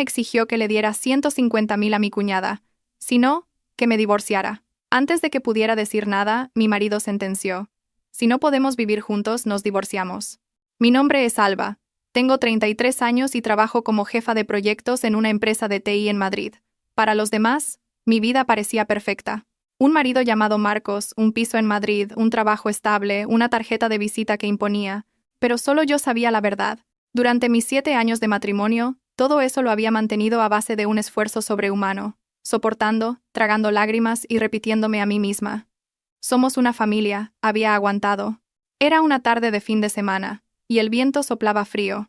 Exigió que le diera 150.000 a mi cuñada, si no, que me divorciara. Antes de que pudiera decir nada, mi marido sentenció: si no podemos vivir juntos, nos divorciamos. Mi nombre es Alba. Tengo 33 años y trabajo como jefa de proyectos en una empresa de TI en Madrid. Para los demás, mi vida parecía perfecta. Un marido llamado Marcos, un piso en Madrid, un trabajo estable, una tarjeta de visita que imponía. Pero solo yo sabía la verdad. Durante mis 7 años de matrimonio, todo eso lo había mantenido a base de un esfuerzo sobrehumano, soportando, tragando lágrimas y repitiéndome a mí misma: somos una familia, había aguantado. Era una tarde de fin de semana, y el viento soplaba frío.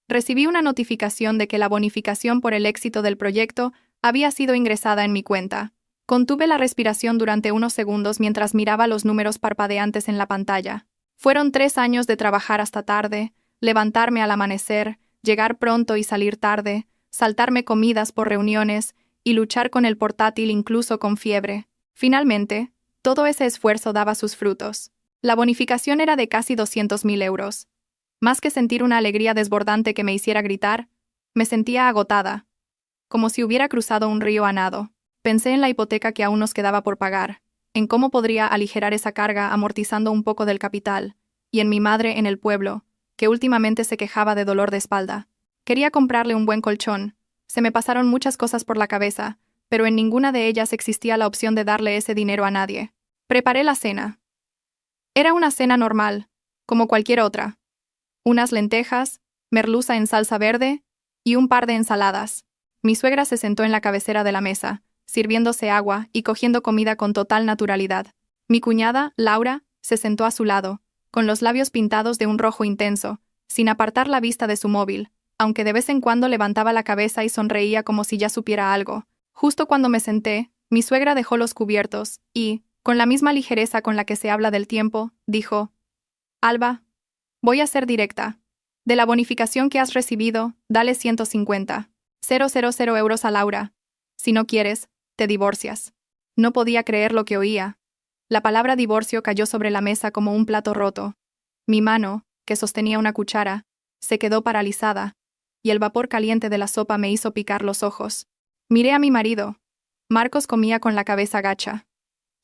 Recibí una notificación de que la bonificación por el éxito del proyecto había sido ingresada en mi cuenta. Contuve la respiración durante unos segundos mientras miraba los números parpadeantes en la pantalla. Fueron 3 años de trabajar hasta tarde, levantarme al amanecer, llegar pronto y salir tarde, saltarme comidas por reuniones y luchar con el portátil incluso con fiebre. Finalmente, todo ese esfuerzo daba sus frutos. La bonificación era de casi 200.000 euros. Más que sentir una alegría desbordante que me hiciera gritar, me sentía agotada, como si hubiera cruzado un río a nado. Pensé en la hipoteca que aún nos quedaba por pagar, en cómo podría aligerar esa carga amortizando un poco del capital, y en mi madre en el pueblo, que últimamente se quejaba de dolor de espalda. Quería comprarle un buen colchón. Se me pasaron muchas cosas por la cabeza, pero en ninguna de ellas existía la opción de darle ese dinero a nadie. Preparé la cena. Era una cena normal, como cualquier otra. Unas lentejas, merluza en salsa verde y un par de ensaladas. Mi suegra se sentó en la cabecera de la mesa, sirviéndose agua y cogiendo comida con total naturalidad. Mi cuñada, Laura, se sentó a su lado, con los labios pintados de un rojo intenso, sin apartar la vista de su móvil, aunque de vez en cuando levantaba la cabeza y sonreía como si ya supiera algo. Justo cuando me senté, mi suegra dejó los cubiertos y, con la misma ligereza con la que se habla del tiempo, dijo: Alba, voy a ser directa. De la bonificación que has recibido, dale 150.000 euros a Laura. Si no quieres, te divorcias. No podía creer lo que oía. La palabra divorcio cayó sobre la mesa como un plato roto. Mi mano, que sostenía una cuchara, se quedó paralizada, y el vapor caliente de la sopa me hizo picar los ojos. Miré a mi marido. Marcos comía con la cabeza gacha.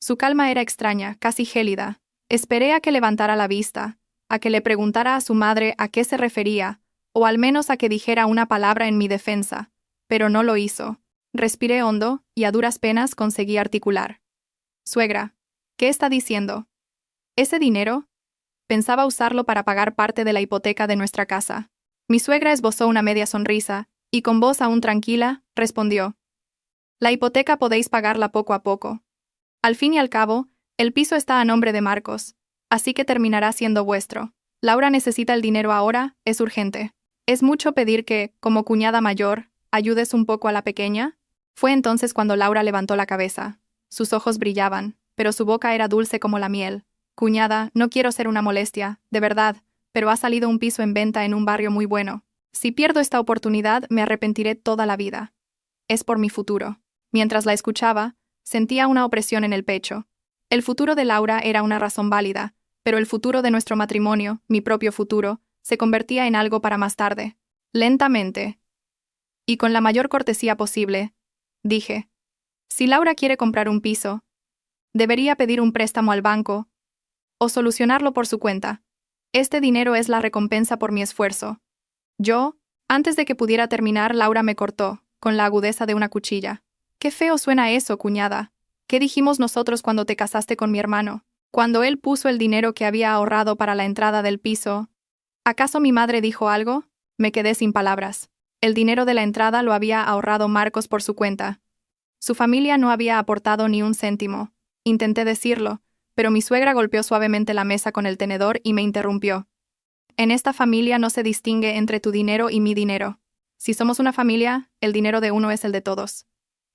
Su calma era extraña, casi gélida. Esperé a que levantara la vista, a que le preguntara a su madre a qué se refería, o al menos a que dijera una palabra en mi defensa, pero no lo hizo. Respiré hondo y a duras penas conseguí articular: suegra, ¿qué está diciendo? ¿Ese dinero? Pensaba usarlo para pagar parte de la hipoteca de nuestra casa. Mi suegra esbozó una media sonrisa, y con voz aún tranquila, respondió: la hipoteca podéis pagarla poco a poco. Al fin y al cabo, el piso está a nombre de Marcos, así que terminará siendo vuestro. Laura necesita el dinero ahora, es urgente. ¿Es mucho pedir que, como cuñada mayor, ayudes un poco a la pequeña? Fue entonces cuando Laura levantó la cabeza. Sus ojos brillaban, pero su boca era dulce como la miel. Cuñada, no quiero ser una molestia, de verdad, pero ha salido un piso en venta en un barrio muy bueno. Si pierdo esta oportunidad, me arrepentiré toda la vida. Es por mi futuro. Mientras la escuchaba, sentía una opresión en el pecho. El futuro de Laura era una razón válida, pero el futuro de nuestro matrimonio, mi propio futuro, se convertía en algo para más tarde. Lentamente, y con la mayor cortesía posible, dije: si Laura quiere comprar un piso, debería pedir un préstamo al banco o solucionarlo por su cuenta. Este dinero es la recompensa por mi esfuerzo. Antes de que pudiera terminar, Laura me cortó, con la agudeza de una cuchilla. Qué feo suena eso, cuñada. ¿Qué dijimos nosotros cuando te casaste con mi hermano? Cuando él puso el dinero que había ahorrado para la entrada del piso. ¿Acaso mi madre dijo algo? Me quedé sin palabras. El dinero de la entrada lo había ahorrado Marcos por su cuenta. Su familia no había aportado ni un céntimo. Intenté decirlo, pero mi suegra golpeó suavemente la mesa con el tenedor y me interrumpió. En esta familia no se distingue entre tu dinero y mi dinero. Si somos una familia, el dinero de uno es el de todos.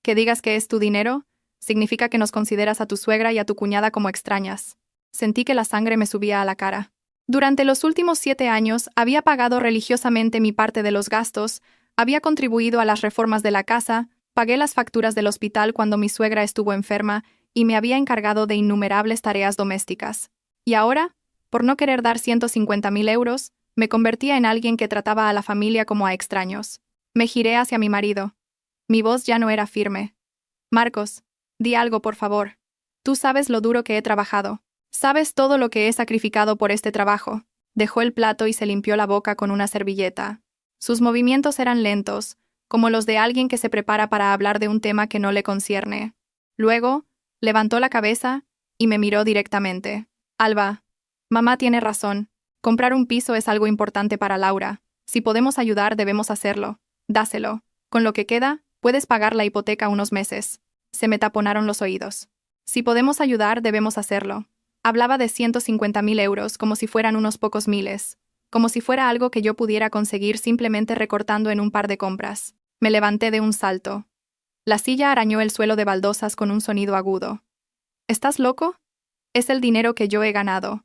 Que digas que es tu dinero, significa que nos consideras a tu suegra y a tu cuñada como extrañas. Sentí que la sangre me subía a la cara. Durante los últimos 7 años había pagado religiosamente mi parte de los gastos, había contribuido a las reformas de la casa, pagué las facturas del hospital cuando mi suegra estuvo enferma y me había encargado de innumerables tareas domésticas. Y ahora, por no querer dar 150.000 euros, me convertía en alguien que trataba a la familia como a extraños. Me giré hacia mi marido. Mi voz ya no era firme. Marcos, di algo, por favor. Tú sabes lo duro que he trabajado. Sabes todo lo que he sacrificado por este trabajo. Dejó el plato y se limpió la boca con una servilleta. Sus movimientos eran lentos, como los de alguien que se prepara para hablar de un tema que no le concierne. Luego, levantó la cabeza y me miró directamente. Alba, mamá tiene razón. Comprar un piso es algo importante para Laura. Si podemos ayudar, debemos hacerlo. Dáselo. Con lo que queda, puedes pagar la hipoteca unos meses. Se me taponaron los oídos. Si podemos ayudar, debemos hacerlo. Hablaba de 150.000 euros como si fueran unos pocos miles, como si fuera algo que yo pudiera conseguir simplemente recortando en un par de compras. Me levanté de un salto. La silla arañó el suelo de baldosas con un sonido agudo. ¿Estás loco? Es el dinero que yo he ganado.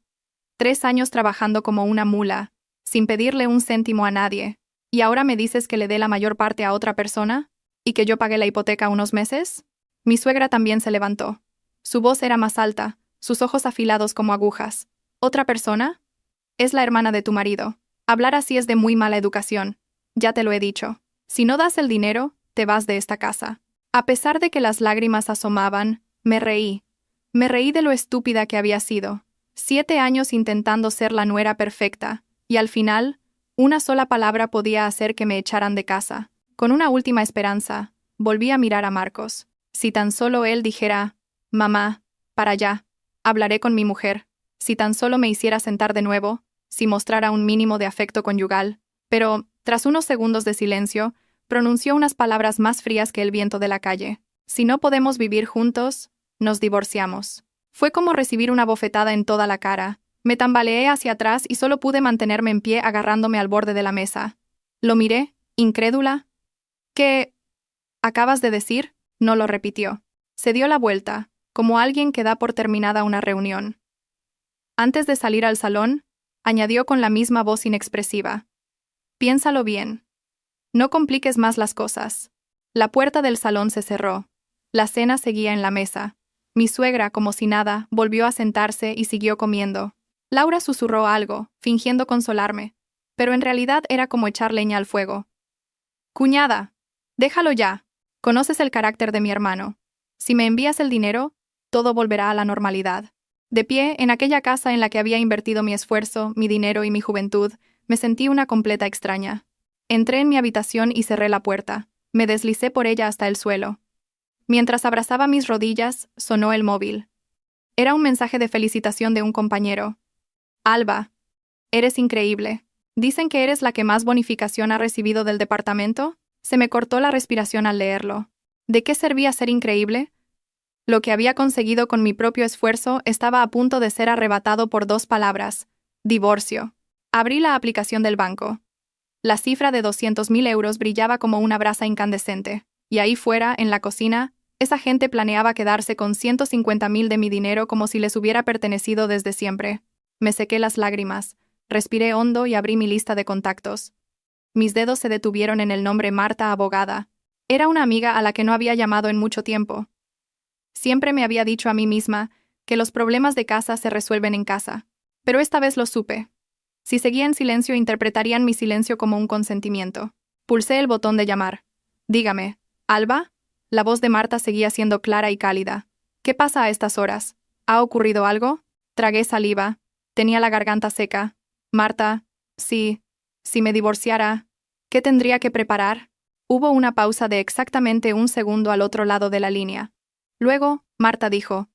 3 años trabajando como una mula, sin pedirle un céntimo a nadie, ¿y ahora me dices que le dé la mayor parte a otra persona? ¿Y que yo pague la hipoteca unos meses? Mi suegra también se levantó. Su voz era más alta, sus ojos afilados como agujas. ¿Otra persona? Es la hermana de tu marido. Hablar así es de muy mala educación. Ya te lo he dicho. Si no das el dinero, te vas de esta casa. A pesar de que las lágrimas asomaban, me reí. Me reí de lo estúpida que había sido. 7 años intentando ser la nuera perfecta, y al final, una sola palabra podía hacer que me echaran de casa. Con una última esperanza, volví a mirar a Marcos. Si tan solo él dijera, mamá, para allá, hablaré con mi mujer. Si tan solo me hiciera sentar de nuevo, si mostrara un mínimo de afecto conyugal. Pero, tras unos segundos de silencio, pronunció unas palabras más frías que el viento de la calle. Si no podemos vivir juntos, nos divorciamos. Fue como recibir una bofetada en toda la cara. Me tambaleé hacia atrás y solo pude mantenerme en pie agarrándome al borde de la mesa. Lo miré, incrédula. ¿Qué acabas de decir? No lo repitió. Se dio la vuelta, como alguien que da por terminada una reunión. Antes de salir al salón, añadió con la misma voz inexpresiva. Piénsalo bien. No compliques más las cosas. La puerta del salón se cerró. La cena seguía en la mesa. Mi suegra, como si nada, volvió a sentarse y siguió comiendo. Laura susurró algo, fingiendo consolarme, pero en realidad era como echar leña al fuego. Cuñada, déjalo ya. Conoces el carácter de mi hermano. Si me envías el dinero, todo volverá a la normalidad. De pie, en aquella casa en la que había invertido mi esfuerzo, mi dinero y mi juventud, me sentí una completa extraña. Entré en mi habitación y cerré la puerta. Me deslicé por ella hasta el suelo. Mientras abrazaba mis rodillas, sonó el móvil. Era un mensaje de felicitación de un compañero. Alba, eres increíble. ¿Dicen que eres la que más bonificación ha recibido del departamento? Se me cortó la respiración al leerlo. ¿De qué servía ser increíble? Lo que había conseguido con mi propio esfuerzo estaba a punto de ser arrebatado por 2 palabras. Divorcio. Abrí la aplicación del banco. La cifra de 200.000 euros brillaba como una brasa incandescente. Y ahí fuera, en la cocina, esa gente planeaba quedarse con 150.000 de mi dinero como si les hubiera pertenecido desde siempre. Me sequé las lágrimas, respiré hondo y abrí mi lista de contactos. Mis dedos se detuvieron en el nombre Marta Abogada. Era una amiga a la que no había llamado en mucho tiempo. Siempre me había dicho a mí misma que los problemas de casa se resuelven en casa. Pero esta vez lo supe. Si seguía en silencio, interpretarían mi silencio como un consentimiento. Pulsé el botón de llamar. Dígame, ¿Alba? La voz de Marta seguía siendo clara y cálida. ¿Qué pasa a estas horas? ¿Ha ocurrido algo? Tragué saliva. Tenía la garganta seca. Marta, si me divorciara, ¿qué tendría que preparar? Hubo una pausa de exactamente 1 segundo al otro lado de la línea. Luego, Marta dijo,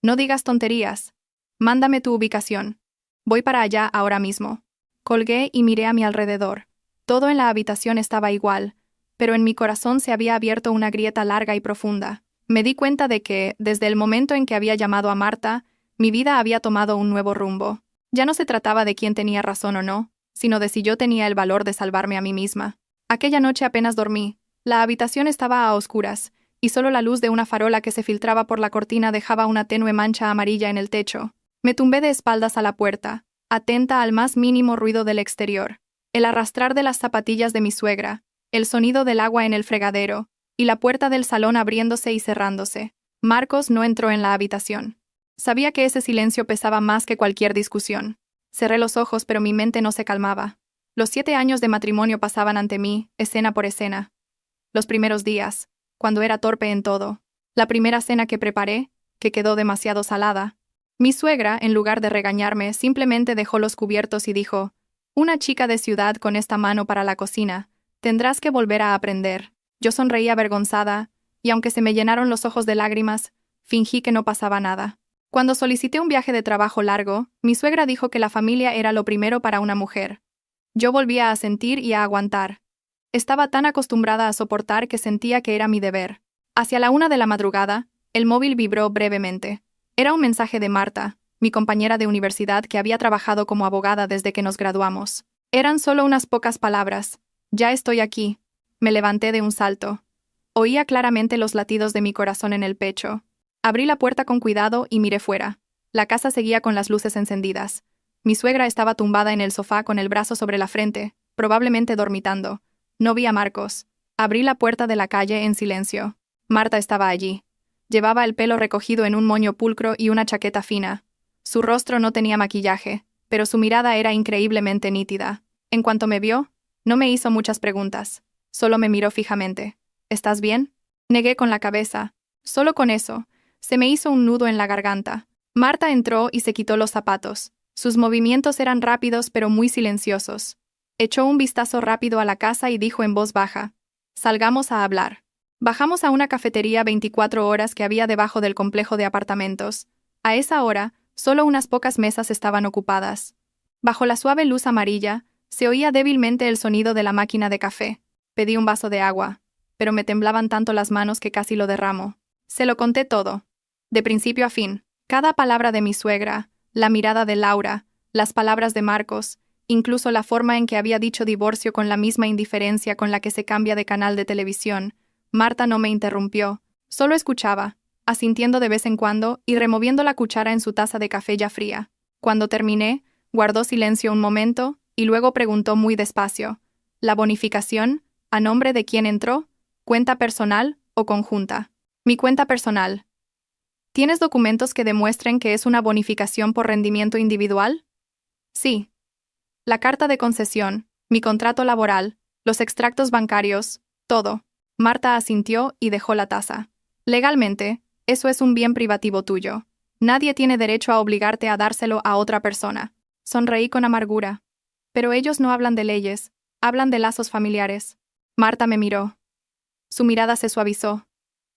no digas tonterías. Mándame tu ubicación. Voy para allá ahora mismo. Colgué y miré a mi alrededor. Todo en la habitación estaba igual, pero en mi corazón se había abierto una grieta larga y profunda. Me di cuenta de que, desde el momento en que había llamado a Marta, mi vida había tomado un nuevo rumbo. Ya no se trataba de quién tenía razón o no, sino de si yo tenía el valor de salvarme a mí misma. Aquella noche apenas dormí. La habitación estaba a oscuras, y solo la luz de una farola que se filtraba por la cortina dejaba una tenue mancha amarilla en el techo. Me tumbé de espaldas a la puerta, atenta al más mínimo ruido del exterior. El arrastrar de las zapatillas de mi suegra, el sonido del agua en el fregadero, y la puerta del salón abriéndose y cerrándose. Marcos no entró en la habitación. Sabía que ese silencio pesaba más que cualquier discusión. Cerré los ojos, pero mi mente no se calmaba. Los 7 años de matrimonio pasaban ante mí, escena por escena. Los primeros días, cuando era torpe en todo. La primera cena que preparé, que quedó demasiado salada. Mi suegra, en lugar de regañarme, simplemente dejó los cubiertos y dijo: «Una chica de ciudad con esta mano para la cocina, tendrás que volver a aprender». Yo sonreí avergonzada, y aunque se me llenaron los ojos de lágrimas, fingí que no pasaba nada. Cuando solicité un viaje de trabajo largo, mi suegra dijo que la familia era lo primero para una mujer. Yo volvía a asentir y a aguantar. Estaba tan acostumbrada a soportar que sentía que era mi deber. Hacia la 1 de la madrugada, el móvil vibró brevemente. Era un mensaje de Marta, mi compañera de universidad que había trabajado como abogada desde que nos graduamos. Eran solo unas pocas palabras. «Ya estoy aquí». Me levanté de un salto. Oía claramente los latidos de mi corazón en el pecho. Abrí la puerta con cuidado y miré fuera. La casa seguía con las luces encendidas. Mi suegra estaba tumbada en el sofá con el brazo sobre la frente, probablemente dormitando. No vi a Marcos. Abrí la puerta de la calle en silencio. Marta estaba allí. Llevaba el pelo recogido en un moño pulcro y una chaqueta fina. Su rostro no tenía maquillaje, pero su mirada era increíblemente nítida. En cuanto me vio, no me hizo muchas preguntas. Solo me miró fijamente. «¿Estás bien?». Negué con la cabeza. Solo con eso, se me hizo un nudo en la garganta. Marta entró y se quitó los zapatos. Sus movimientos eran rápidos pero muy silenciosos. Echó un vistazo rápido a la casa y dijo en voz baja: «Salgamos a hablar». Bajamos a una cafetería 24 horas que había debajo del complejo de apartamentos. A esa hora, solo unas pocas mesas estaban ocupadas. Bajo la suave luz amarilla, se oía débilmente el sonido de la máquina de café. Pedí un vaso de agua, pero me temblaban tanto las manos que casi lo derramo. Se lo conté todo, de principio a fin. Cada palabra de mi suegra, la mirada de Laura, las palabras de Marcos, incluso la forma en que había dicho divorcio con la misma indiferencia con la que se cambia de canal de televisión. Marta no me interrumpió, solo escuchaba, asintiendo de vez en cuando y removiendo la cuchara en su taza de café ya fría. Cuando terminé, guardó silencio un momento y luego preguntó muy despacio: «¿La bonificación, a nombre de quién entró? ¿Cuenta personal o conjunta?». «Mi cuenta personal». «¿Tienes documentos que demuestren que es una bonificación por rendimiento individual?». «Sí». «La carta de concesión, mi contrato laboral, los extractos bancarios, todo». Marta asintió y dejó la taza. «Legalmente, eso es un bien privativo tuyo. Nadie tiene derecho a obligarte a dárselo a otra persona». Sonreí con amargura. «Pero ellos no hablan de leyes, hablan de lazos familiares». Marta me miró. Su mirada se suavizó,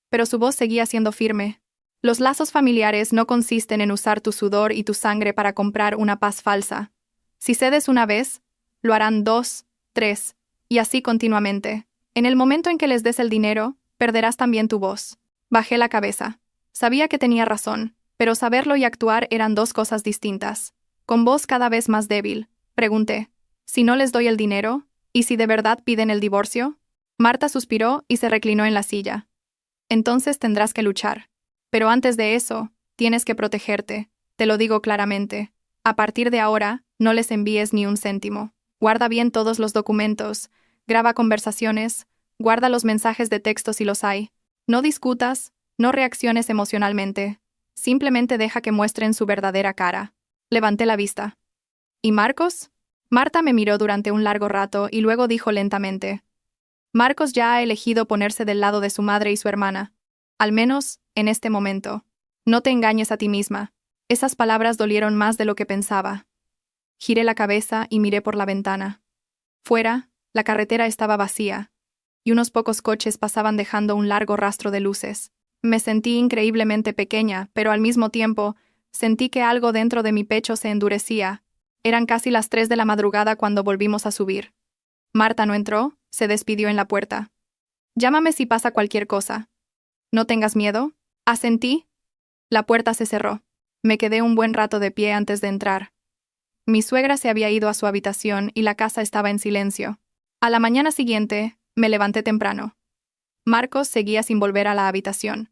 pero su voz seguía siendo firme. «Los lazos familiares no consisten en usar tu sudor y tu sangre para comprar una paz falsa. Si cedes una vez, lo harán 2, 3, y así continuamente. En el momento en que les des el dinero, perderás también tu voz». Bajé la cabeza. Sabía que tenía razón, pero saberlo y actuar eran dos cosas distintas. Con voz cada vez más débil, pregunté: «¿Si no les doy el dinero? ¿Y si de verdad piden el divorcio?». Marta suspiró y se reclinó en la silla. «Entonces tendrás que luchar. Pero antes de eso, tienes que protegerte. Te lo digo claramente. A partir de ahora, no les envíes ni un céntimo. Guarda bien todos los documentos, graba conversaciones, guarda los mensajes de texto si los hay. No discutas, no reacciones emocionalmente. Simplemente deja que muestren su verdadera cara». Levanté la vista. «¿Y Marcos?». Marta me miró durante un largo rato y luego dijo lentamente: «Marcos ya ha elegido ponerse del lado de su madre y su hermana. Al menos, en este momento. No te engañes a ti misma». Esas palabras dolieron más de lo que pensaba. Giré la cabeza y miré por la ventana. Fuera, la carretera estaba vacía, y unos pocos coches pasaban dejando un largo rastro de luces. Me sentí increíblemente pequeña, pero al mismo tiempo, sentí que algo dentro de mi pecho se endurecía. Eran casi las 3 de la madrugada cuando volvimos a subir. Marta no entró, se despidió en la puerta. «Llámame si pasa cualquier cosa». «No tengas miedo». Asentí. La puerta se cerró. Me quedé un buen rato de pie antes de entrar. Mi suegra se había ido a su habitación y la casa estaba en silencio. A la mañana siguiente, me levanté temprano. Marcos seguía sin volver a la habitación.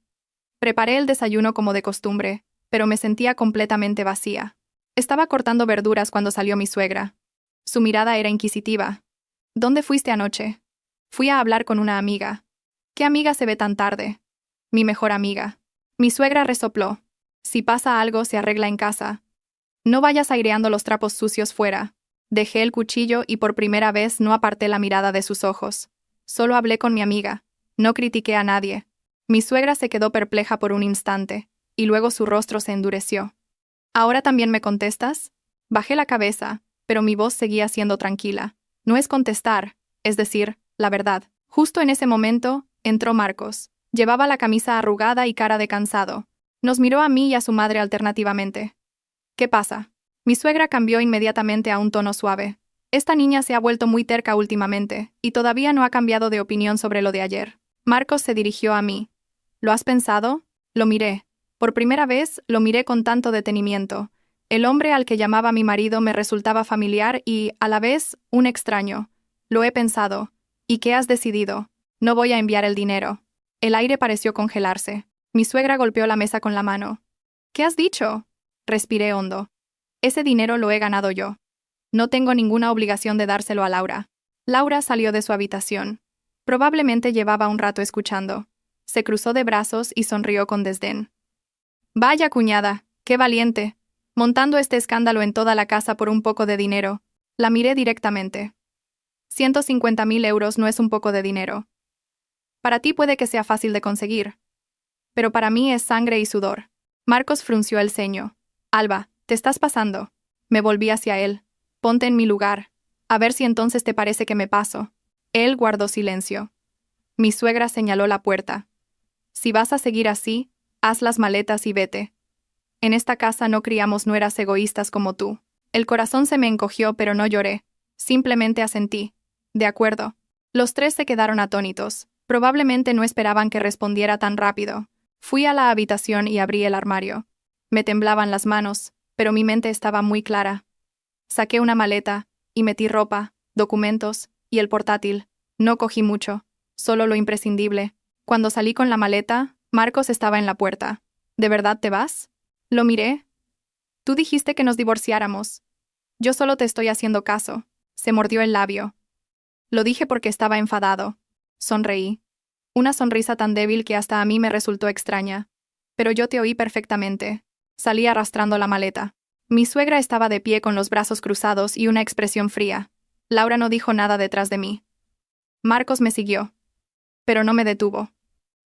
Preparé el desayuno como de costumbre, pero me sentía completamente vacía. Estaba cortando verduras cuando salió mi suegra. Su mirada era inquisitiva. «¿Dónde fuiste anoche?». «Fui a hablar con una amiga». «¿Qué amiga se ve tan tarde?». «Mi mejor amiga». Mi suegra resopló. «Si pasa algo, se arregla en casa. No vayas aireando los trapos sucios fuera». Dejé el cuchillo y por primera vez no aparté la mirada de sus ojos. Solo hablé con mi amiga. No critiqué a nadie. Mi suegra se quedó perpleja por un instante, y luego su rostro se endureció. ¿Ahora también me contestas? Bajé la cabeza, pero mi voz seguía siendo tranquila. No es contestar, es decir, la verdad. Justo en ese momento, entró Marcos. Llevaba la camisa arrugada y cara de cansado. Nos miró a mí y a su madre alternativamente. ¿Qué pasa? Mi suegra cambió inmediatamente a un tono suave. Esta niña se ha vuelto muy terca últimamente, y todavía no ha cambiado de opinión sobre lo de ayer. Marcos se dirigió a mí. ¿Lo has pensado? Lo miré. Por primera vez, lo miré con tanto detenimiento. El hombre al que llamaba mi marido me resultaba familiar y, a la vez, un extraño. Lo he pensado. ¿Y qué has decidido? No voy a enviar el dinero. El aire pareció congelarse. Mi suegra golpeó la mesa con la mano. ¿Qué has dicho? Respiré hondo. Ese dinero lo he ganado yo. No tengo ninguna obligación de dárselo a Laura. Laura salió de su habitación. Probablemente llevaba un rato escuchando. Se cruzó de brazos y sonrió con desdén. Vaya cuñada, qué valiente. Montando este escándalo en toda la casa por un poco de dinero. La miré directamente. 150.000 euros no es un poco de dinero. Para ti puede que sea fácil de conseguir. Pero para mí es sangre y sudor. Marcos frunció el ceño. Alba, te estás pasando. Me volví hacia él. Ponte en mi lugar. A ver si entonces te parece que me paso. Él guardó silencio. Mi suegra señaló la puerta. Si vas a seguir así, haz las maletas y vete. En esta casa no criamos nueras egoístas como tú. El corazón se me encogió, pero no lloré. Simplemente asentí. De acuerdo. Los tres se quedaron atónitos. Probablemente no esperaban que respondiera tan rápido. Fui a la habitación y abrí el armario. Me temblaban las manos, pero mi mente estaba muy clara. Saqué una maleta, y metí ropa, documentos, y el portátil. No cogí mucho, solo lo imprescindible. Cuando salí con la maleta, Marcos estaba en la puerta. ¿De verdad te vas? Lo miré. Tú dijiste que nos divorciáramos. Yo solo te estoy haciendo caso. Se mordió el labio. Lo dije porque estaba enfadado. Sonreí. Una sonrisa tan débil que hasta a mí me resultó extraña. Pero yo te oí perfectamente. Salí arrastrando la maleta. Mi suegra estaba de pie con los brazos cruzados y una expresión fría. Laura no dijo nada detrás de mí. Marcos me siguió. Pero no me detuvo.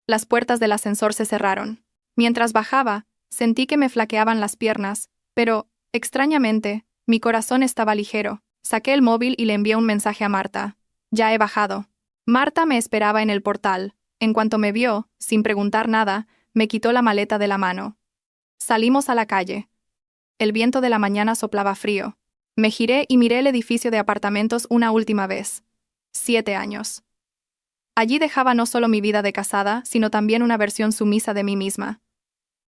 Las puertas del ascensor se cerraron. Mientras bajaba, sentí que me flaqueaban las piernas, pero, extrañamente, mi corazón estaba ligero. Saqué el móvil y le envié un mensaje a Marta. Ya he bajado. Marta me esperaba en el portal. En cuanto me vio, sin preguntar nada, me quitó la maleta de la mano. Salimos a la calle. El viento de la mañana soplaba frío. Me giré y miré el edificio de apartamentos una última vez. 7 años. Allí dejaba no solo mi vida de casada, sino también una versión sumisa de mí misma.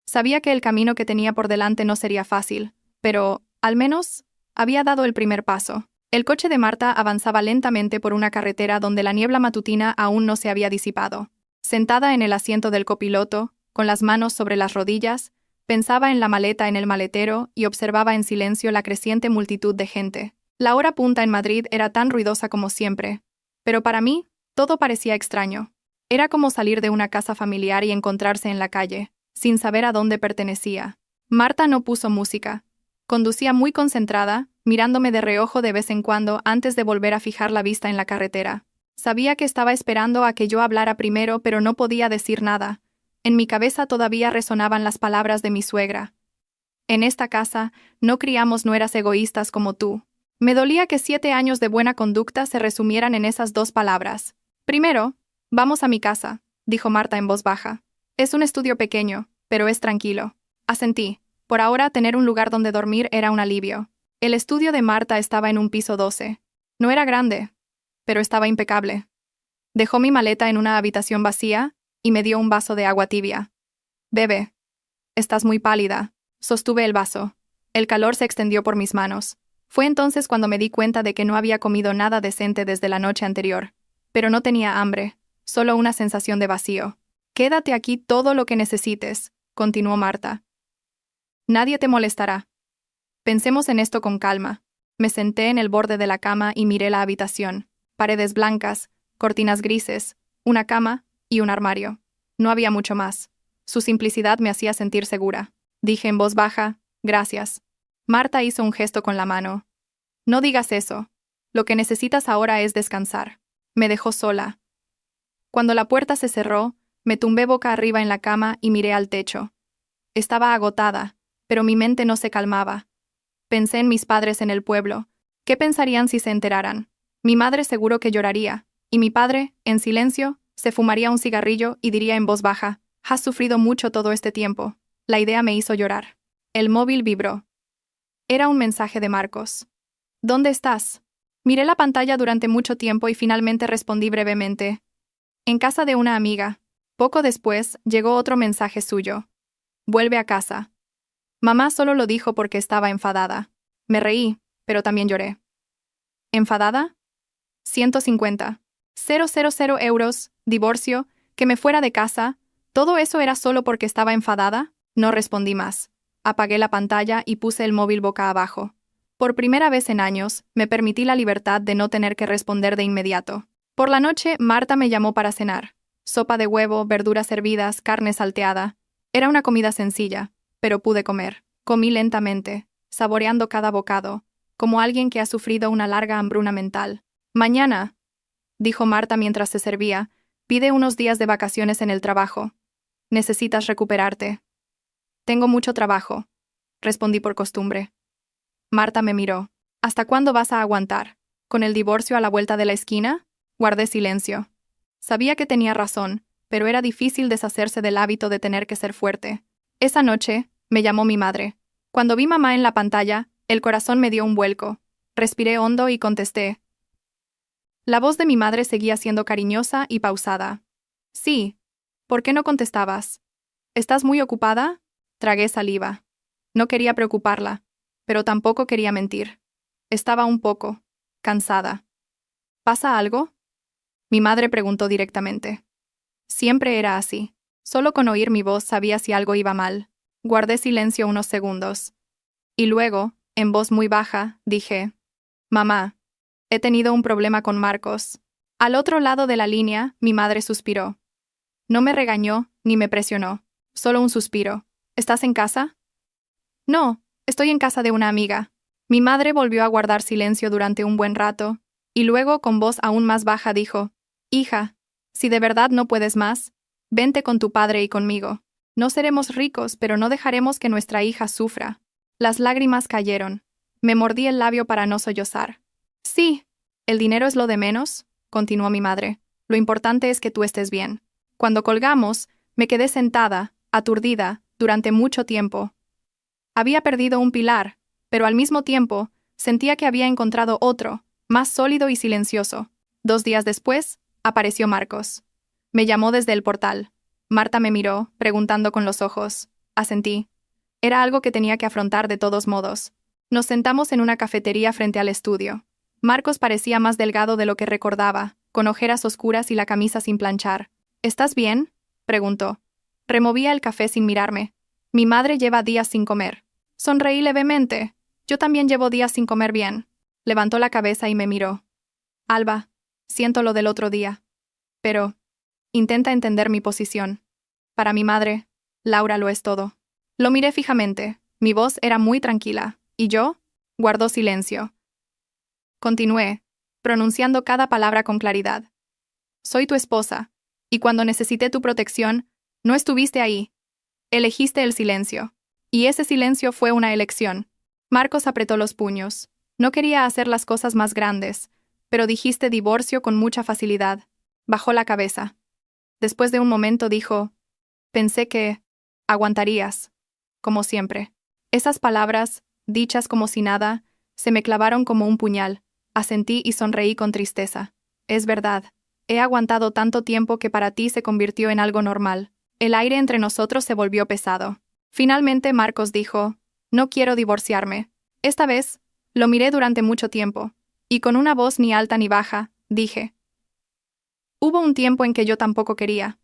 Sabía que el camino que tenía por delante no sería fácil, pero, al menos, había dado el primer paso. El coche de Marta avanzaba lentamente por una carretera donde la niebla matutina aún no se había disipado. Sentada en el asiento del copiloto, con las manos sobre las rodillas, pensaba en la maleta en el maletero y observaba en silencio la creciente multitud de gente. La hora punta en Madrid era tan ruidosa como siempre, pero para mí, todo parecía extraño. Era como salir de una casa familiar y encontrarse en la calle, sin saber a dónde pertenecía. Marta no puso música. Conducía muy concentrada, mirándome de reojo de vez en cuando antes de volver a fijar la vista en la carretera. Sabía que estaba esperando a que yo hablara primero, pero no podía decir nada. En mi cabeza todavía resonaban las palabras de mi suegra. En esta casa, no criamos nueras egoístas como tú. Me dolía que 7 años de buena conducta se resumieran en esas 2 palabras. Primero, vamos a mi casa, dijo Marta en voz baja. Es un estudio pequeño, pero es tranquilo. Asentí. Por ahora, tener un lugar donde dormir era un alivio. El estudio de Marta estaba en un piso 12. No era grande, pero estaba impecable. Dejó mi maleta en una habitación vacía y me dio un vaso de agua tibia. Bebe. Estás muy pálida. Sostuve el vaso. El calor se extendió por mis manos. Fue entonces cuando me di cuenta de que no había comido nada decente desde la noche anterior. Pero no tenía hambre, solo una sensación de vacío. Quédate aquí todo lo que necesites, continuó Marta. Nadie te molestará. Pensemos en esto con calma. Me senté en el borde de la cama y miré la habitación. Paredes blancas, cortinas grises, una cama y un armario. No había mucho más. Su simplicidad me hacía sentir segura. Dije en voz baja, gracias. Marta hizo un gesto con la mano. No digas eso. Lo que necesitas ahora es descansar. Me dejó sola. Cuando la puerta se cerró, me tumbé boca arriba en la cama y miré al techo. Estaba agotada, pero mi mente no se calmaba. Pensé en mis padres en el pueblo. ¿Qué pensarían si se enteraran? Mi madre seguro que lloraría, y mi padre, en silencio, se fumaría un cigarrillo y diría en voz baja: «Has sufrido mucho todo este tiempo». La idea me hizo llorar. El móvil vibró. Era un mensaje de Marcos. «¿Dónde estás?». Miré la pantalla durante mucho tiempo y finalmente respondí brevemente: «En casa de una amiga». Poco después, llegó otro mensaje suyo: «Vuelve a casa». Mamá solo lo dijo porque estaba enfadada. Me reí, pero también lloré. ¿Enfadada? 150. 000 euros, divorcio, que me fuera de casa. ¿Todo eso era solo porque estaba enfadada? No respondí más. Apagué la pantalla y puse el móvil boca abajo. Por primera vez en años, me permití la libertad de no tener que responder de inmediato. Por la noche, Marta me llamó para cenar. Sopa de huevo, verduras hervidas, carne salteada. Era una comida sencilla, pero pude comer. Comí lentamente, saboreando cada bocado, como alguien que ha sufrido una larga hambruna mental. «Mañana», dijo Marta mientras se servía, «pide unos días de vacaciones en el trabajo. Necesitas recuperarte». «Tengo mucho trabajo», respondí por costumbre. Marta me miró. «¿Hasta cuándo vas a aguantar? ¿Con el divorcio a la vuelta de la esquina?». Guardé silencio. Sabía que tenía razón, pero era difícil deshacerse del hábito de tener que ser fuerte. Esa noche, me llamó mi madre. Cuando vi mamá en la pantalla, el corazón me dio un vuelco. Respiré hondo y contesté. La voz de mi madre seguía siendo cariñosa y pausada. «Sí. ¿Por qué no contestabas? ¿Estás muy ocupada?». Tragué saliva. No quería preocuparla, pero tampoco quería mentir. Estaba un poco cansada. «¿Pasa algo?». Mi madre preguntó directamente. Siempre era así. Solo con oír mi voz sabía si algo iba mal. Guardé silencio unos segundos. Y luego, en voz muy baja, dije: «Mamá, he tenido un problema con Marcos». Al otro lado de la línea, mi madre suspiró. No me regañó ni me presionó, solo un suspiro. «¿Estás en casa?». «No, estoy en casa de una amiga». Mi madre volvió a guardar silencio durante un buen rato, y luego con voz aún más baja dijo: «Hija, si de verdad no puedes más, vente con tu padre y conmigo. No seremos ricos, pero no dejaremos que nuestra hija sufra». Las lágrimas cayeron. Me mordí el labio para no sollozar. «Sí, el dinero es lo de menos», continuó mi madre. «Lo importante es que tú estés bien». Cuando colgamos, me quedé sentada, aturdida, durante mucho tiempo. Había perdido un pilar, pero al mismo tiempo, sentía que había encontrado otro, más sólido y silencioso. 2 días después, apareció Marcos. Me llamó desde el portal. Marta me miró, preguntando con los ojos. Asentí. Era algo que tenía que afrontar de todos modos. Nos sentamos en una cafetería frente al estudio. Marcos parecía más delgado de lo que recordaba, con ojeras oscuras y la camisa sin planchar. «¿Estás bien?», preguntó. Removía el café sin mirarme. «Mi madre lleva días sin comer». Sonreí levemente. «Yo también llevo días sin comer bien». Levantó la cabeza y me miró. «Alba, siento lo del otro día. Pero intenta entender mi posición. Para mi madre, Laura lo es todo». Lo miré fijamente. Mi voz era muy tranquila. ¿Y yo? Guardó silencio. Continué, pronunciando cada palabra con claridad. «Soy tu esposa, y cuando necesité tu protección, no estuviste ahí. Elegiste el silencio. Y ese silencio fue una elección». Marcos apretó los puños. «No quería hacer las cosas más grandes, pero dijiste divorcio con mucha facilidad». Bajó la cabeza. Después de un momento dijo: «Pensé que aguantarías, como siempre». Esas palabras, dichas como si nada, se me clavaron como un puñal. Asentí y sonreí con tristeza. «Es verdad. He aguantado tanto tiempo que para ti se convirtió en algo normal». El aire entre nosotros se volvió pesado. Finalmente Marcos dijo: «No quiero divorciarme». Esta vez, lo miré durante mucho tiempo, y con una voz ni alta ni baja, dije: «Hubo un tiempo en que yo tampoco quería.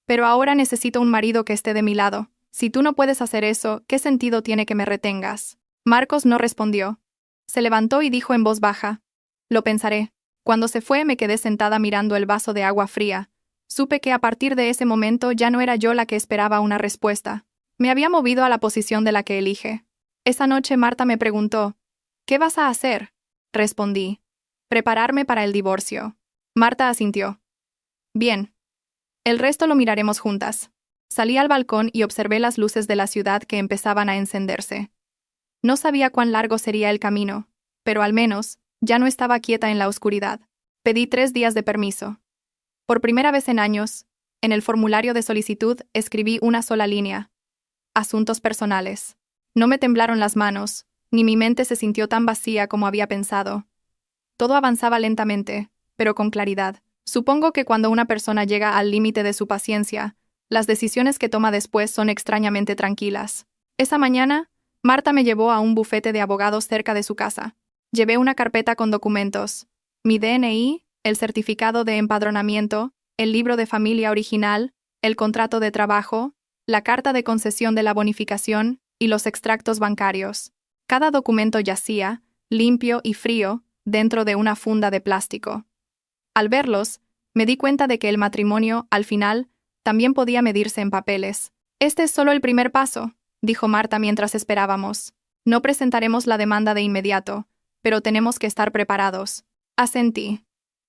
Pero ahora necesito un marido que esté de mi lado. Si tú no puedes hacer eso, ¿qué sentido tiene que me retengas?». Marcos no respondió. Se levantó y dijo en voz baja: «Lo pensaré». Cuando se fue me quedé sentada mirando el vaso de agua fría. Supe que a partir de ese momento ya no era yo la que esperaba una respuesta. Me había movido a la posición de la que elige. Esa noche Marta me preguntó: ¿Qué vas a hacer? Respondí. Prepararme para el divorcio. Marta asintió. Bien. El resto lo miraremos juntas. Salí al balcón y observé las luces de la ciudad que empezaban a encenderse. No sabía cuán largo sería el camino, pero al menos, ya no estaba quieta en la oscuridad. Pedí 3 días de permiso. Por primera vez en años, en el formulario de solicitud escribí una sola línea. Asuntos personales. No me temblaron las manos, ni mi mente se sintió tan vacía como había pensado. Todo avanzaba lentamente, pero con claridad. Supongo que cuando una persona llega al límite de su paciencia, las decisiones que toma después son extrañamente tranquilas. Esa mañana, Marta me llevó a un bufete de abogados cerca de su casa. Llevé una carpeta con documentos, mi DNI, el certificado de empadronamiento, el libro de familia original, el contrato de trabajo, la carta de concesión de la bonificación y los extractos bancarios. Cada documento yacía, limpio y frío, dentro de una funda de plástico. Al verlos, me di cuenta de que el matrimonio, al final, también podía medirse en papeles. Este es solo el primer paso, dijo Marta mientras esperábamos. No presentaremos la demanda de inmediato, pero tenemos que estar preparados. Asentí.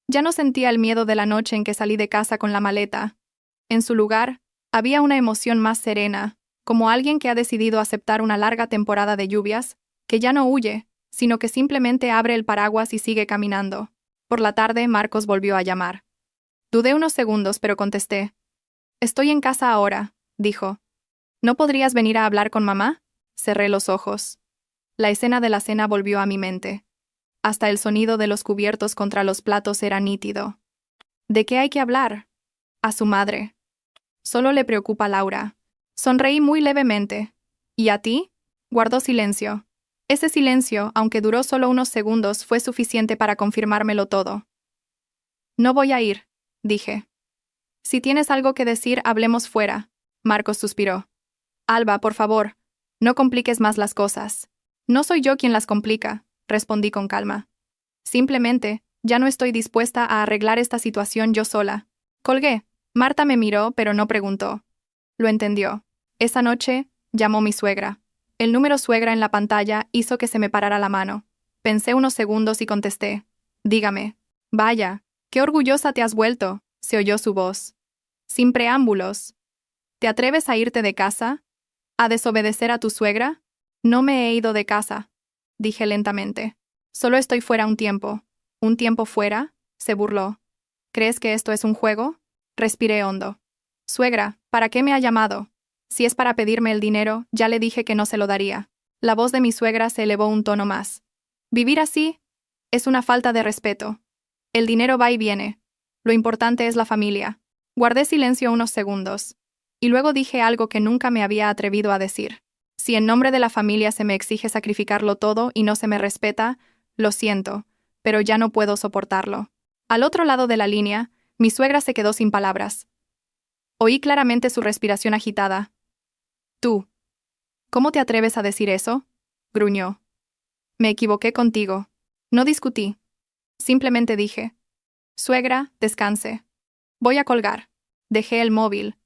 Ya no sentía el miedo de la noche en que salí de casa con la maleta. En su lugar, había una emoción más serena, como alguien que ha decidido aceptar una larga temporada de lluvias, que ya no huye, sino que simplemente abre el paraguas y sigue caminando. Por la tarde, Marcos volvió a llamar. Dudé unos segundos, pero contesté. Estoy en casa ahora, dijo. ¿No podrías venir a hablar con mamá? Cerré los ojos. La escena de la cena volvió a mi mente. Hasta el sonido de los cubiertos contra los platos era nítido. ¿De qué hay que hablar? A su madre. Solo le preocupa a Laura. Sonreí muy levemente. ¿Y a ti? Guardó silencio. Ese silencio, aunque duró solo unos segundos, fue suficiente para confirmármelo todo. No voy a ir, dije. Si tienes algo que decir, hablemos fuera. Marcos suspiró. Alba, por favor, no compliques más las cosas. No soy yo quien las complica, respondí con calma. Simplemente, ya no estoy dispuesta a arreglar esta situación yo sola. Colgué. Marta me miró, pero no preguntó. Lo entendió. Esa noche, llamó mi suegra. El número suegra en la pantalla hizo que se me parara la mano. Pensé unos segundos y contesté. Dígame. Vaya, qué orgullosa te has vuelto, se oyó su voz. Sin preámbulos. ¿Te atreves a irte de casa? ¿A desobedecer a tu suegra? No me he ido de casa, dije lentamente. Solo estoy fuera un tiempo. ¿Un tiempo fuera? Se burló. ¿Crees que esto es un juego? Respiré hondo. Suegra, ¿para qué me ha llamado? Si es para pedirme el dinero, ya le dije que no se lo daría. La voz de mi suegra se elevó un tono más. Vivir así es una falta de respeto. El dinero va y viene. Lo importante es la familia. Guardé silencio unos segundos. Y luego dije algo que nunca me había atrevido a decir. Si en nombre de la familia se me exige sacrificarlo todo y no se me respeta, lo siento, pero ya no puedo soportarlo. Al otro lado de la línea, mi suegra se quedó sin palabras. Oí claramente su respiración agitada. Tú. ¿Cómo te atreves a decir eso? Gruñó. Me equivoqué contigo. No discutí. Simplemente dije. Suegra, descanse. Voy a colgar. Dejé el móvil.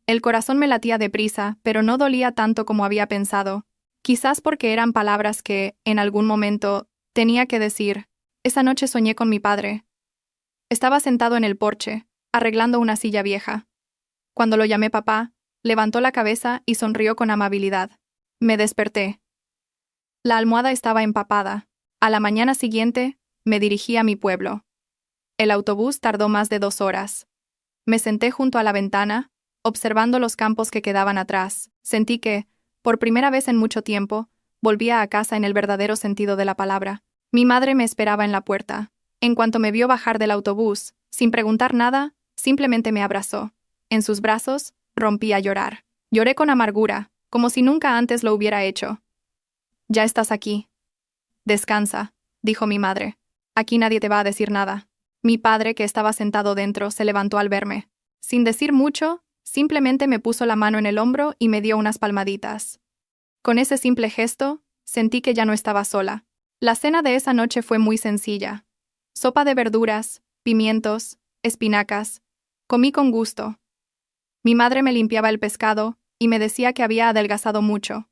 El corazón me latía deprisa, pero no dolía tanto como había pensado. Quizás porque eran palabras que, en algún momento, tenía que decir. Esa noche soñé con mi padre. Estaba sentado en el porche, arreglando una silla vieja. Cuando lo llamé papá, levantó la cabeza y sonrió con amabilidad. Me desperté. La almohada estaba empapada. A la mañana siguiente, me dirigí a mi pueblo. El autobús tardó más de 2 horas. Me senté junto a la ventana, observando los campos que quedaban atrás. Sentí que, por primera vez en mucho tiempo, volvía a casa en el verdadero sentido de la palabra. Mi madre me esperaba en la puerta. En cuanto me vio bajar del autobús, sin preguntar nada, simplemente me abrazó. En sus brazos, rompí a llorar. Lloré con amargura, como si nunca antes lo hubiera hecho. Ya estás aquí. Descansa, dijo mi madre. Aquí nadie te va a decir nada. Mi padre, que estaba sentado dentro, se levantó al verme. Sin decir mucho, simplemente me puso la mano en el hombro y me dio unas palmaditas. Con ese simple gesto, sentí que ya no estaba sola. La cena de esa noche fue muy sencilla. Sopa de verduras, pimientos, espinacas. Comí con gusto. Mi madre me limpiaba el pescado y me decía que había adelgazado mucho.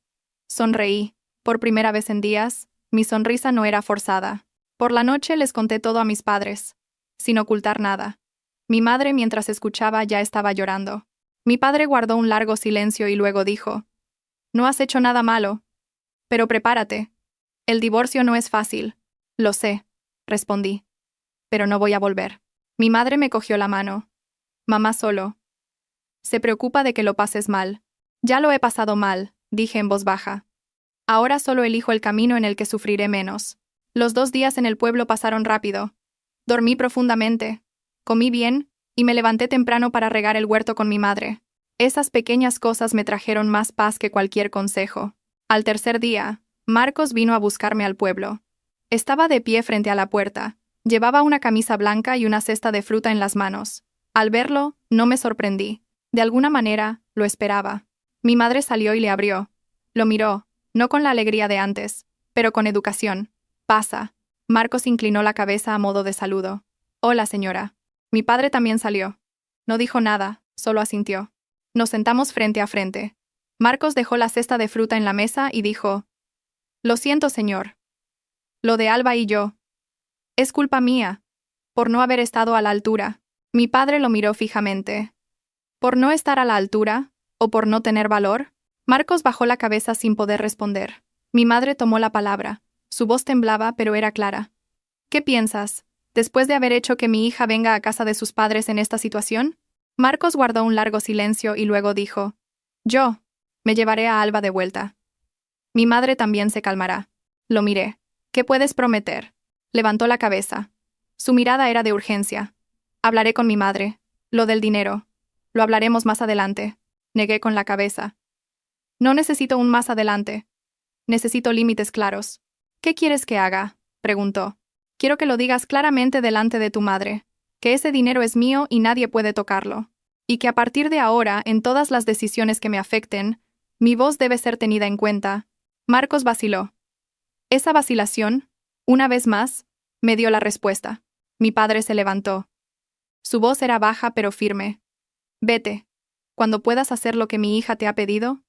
Sonreí. Por primera vez en días, Mi sonrisa no era forzada. Por la noche les conté todo a mis padres, sin ocultar nada. Mi madre, mientras escuchaba, ya estaba llorando. Mi padre guardó un largo silencio y luego dijo: «No has hecho nada malo. Pero prepárate. El divorcio no es fácil». «Lo sé», respondí. «Pero no voy a volver». Mi madre me cogió la mano. «Mamá solo se preocupa de que lo pases mal». «Ya lo he pasado mal», dije en voz baja. «Ahora solo elijo el camino en el que sufriré menos». Los 2 días en el pueblo pasaron rápido. Dormí profundamente, comí bien, y me levanté temprano para regar el huerto con mi madre. Esas pequeñas cosas me trajeron más paz que cualquier consejo. Al tercer día, Marcos vino a buscarme al pueblo. Estaba de pie frente a la puerta. Llevaba una camisa blanca y una cesta de fruta en las manos. Al verlo, no me sorprendí. De alguna manera, lo esperaba. Mi madre salió y le abrió. Lo miró, no con la alegría de antes, pero con educación. «Pasa». Marcos inclinó la cabeza a modo de saludo. «Hola, señora». Mi padre también salió. No dijo nada, solo asintió. Nos sentamos frente a frente. Marcos dejó la cesta de fruta en la mesa y dijo: «Lo siento, señor. Lo de Alba y yo. Es culpa mía, por no haber estado a la altura». Mi padre lo miró fijamente. ¿Por no estar a la altura? ¿O por no tener valor? Marcos bajó la cabeza sin poder responder. Mi madre tomó la palabra. Su voz temblaba, pero era clara. «¿Qué piensas, después de haber hecho que mi hija venga a casa de sus padres en esta situación?» Marcos guardó un largo silencio y luego dijo: «Yo me llevaré a Alba de vuelta. Mi madre también se calmará». Lo miré. «¿Qué puedes prometer?» Levantó la cabeza. Su mirada era de urgencia. «Hablaré con mi madre. Lo del dinero. Lo hablaremos más adelante». Negué con la cabeza. «No necesito un más adelante. Necesito límites claros». «¿Qué quieres que haga?», preguntó. «Quiero que lo digas claramente delante de tu madre, que ese dinero es mío y nadie puede tocarlo, y que a partir de ahora, en todas las decisiones que me afecten, mi voz debe ser tenida en cuenta». Marcos vaciló. Esa vacilación, una vez más, me dio la respuesta. Mi padre se levantó. Su voz era baja pero firme. «Vete. Cuando puedas hacer lo que mi hija te ha pedido,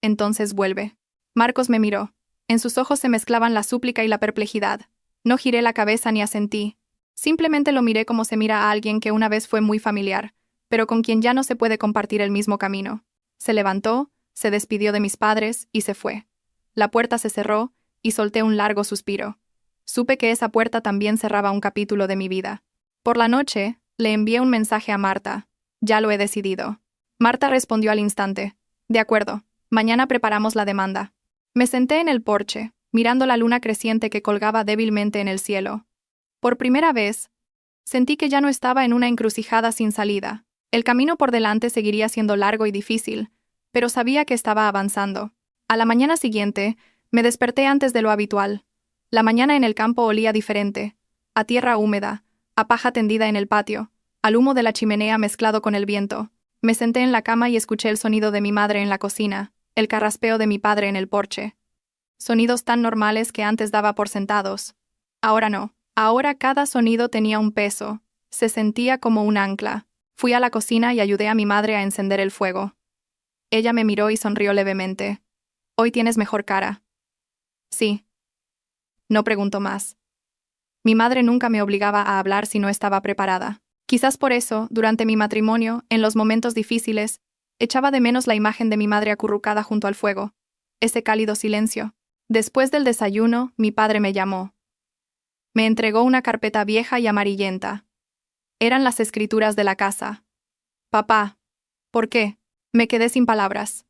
entonces vuelve». Marcos me miró. En sus ojos se mezclaban la súplica y la perplejidad. No giré la cabeza ni asentí. Simplemente lo miré como se mira a alguien que una vez fue muy familiar, pero con quien ya no se puede compartir el mismo camino. Se levantó, se despidió de mis padres y se fue. La puerta se cerró y solté un largo suspiro. Supe que esa puerta también cerraba un capítulo de mi vida. Por la noche, le envié un mensaje a Marta. «Ya lo he decidido». Marta respondió al instante: «De acuerdo, mañana preparamos la demanda». Me senté en el porche, mirando la luna creciente que colgaba débilmente en el cielo. Por primera vez, sentí que ya no estaba en una encrucijada sin salida. El camino por delante seguiría siendo largo y difícil, pero sabía que estaba avanzando. A la mañana siguiente, me desperté antes de lo habitual. La mañana en el campo olía diferente, a tierra húmeda, a paja tendida en el patio, al humo de la chimenea mezclado con el viento. Me senté en la cama y escuché el sonido de mi madre en la cocina, el carraspeo de mi padre en el porche. Sonidos tan normales que antes daba por sentados. Ahora no. Ahora cada sonido tenía un peso. Se sentía como un ancla. Fui a la cocina y ayudé a mi madre a encender el fuego. Ella me miró y sonrió levemente. «Hoy tienes mejor cara». «Sí». No preguntó más. Mi madre nunca me obligaba a hablar si no estaba preparada. Quizás por eso, durante mi matrimonio, en los momentos difíciles, echaba de menos la imagen de mi madre acurrucada junto al fuego. Ese cálido silencio. Después del desayuno, mi padre me llamó. Me entregó una carpeta vieja y amarillenta. Eran las escrituras de la casa. «Papá». «¿Por qué?». Me quedé sin palabras.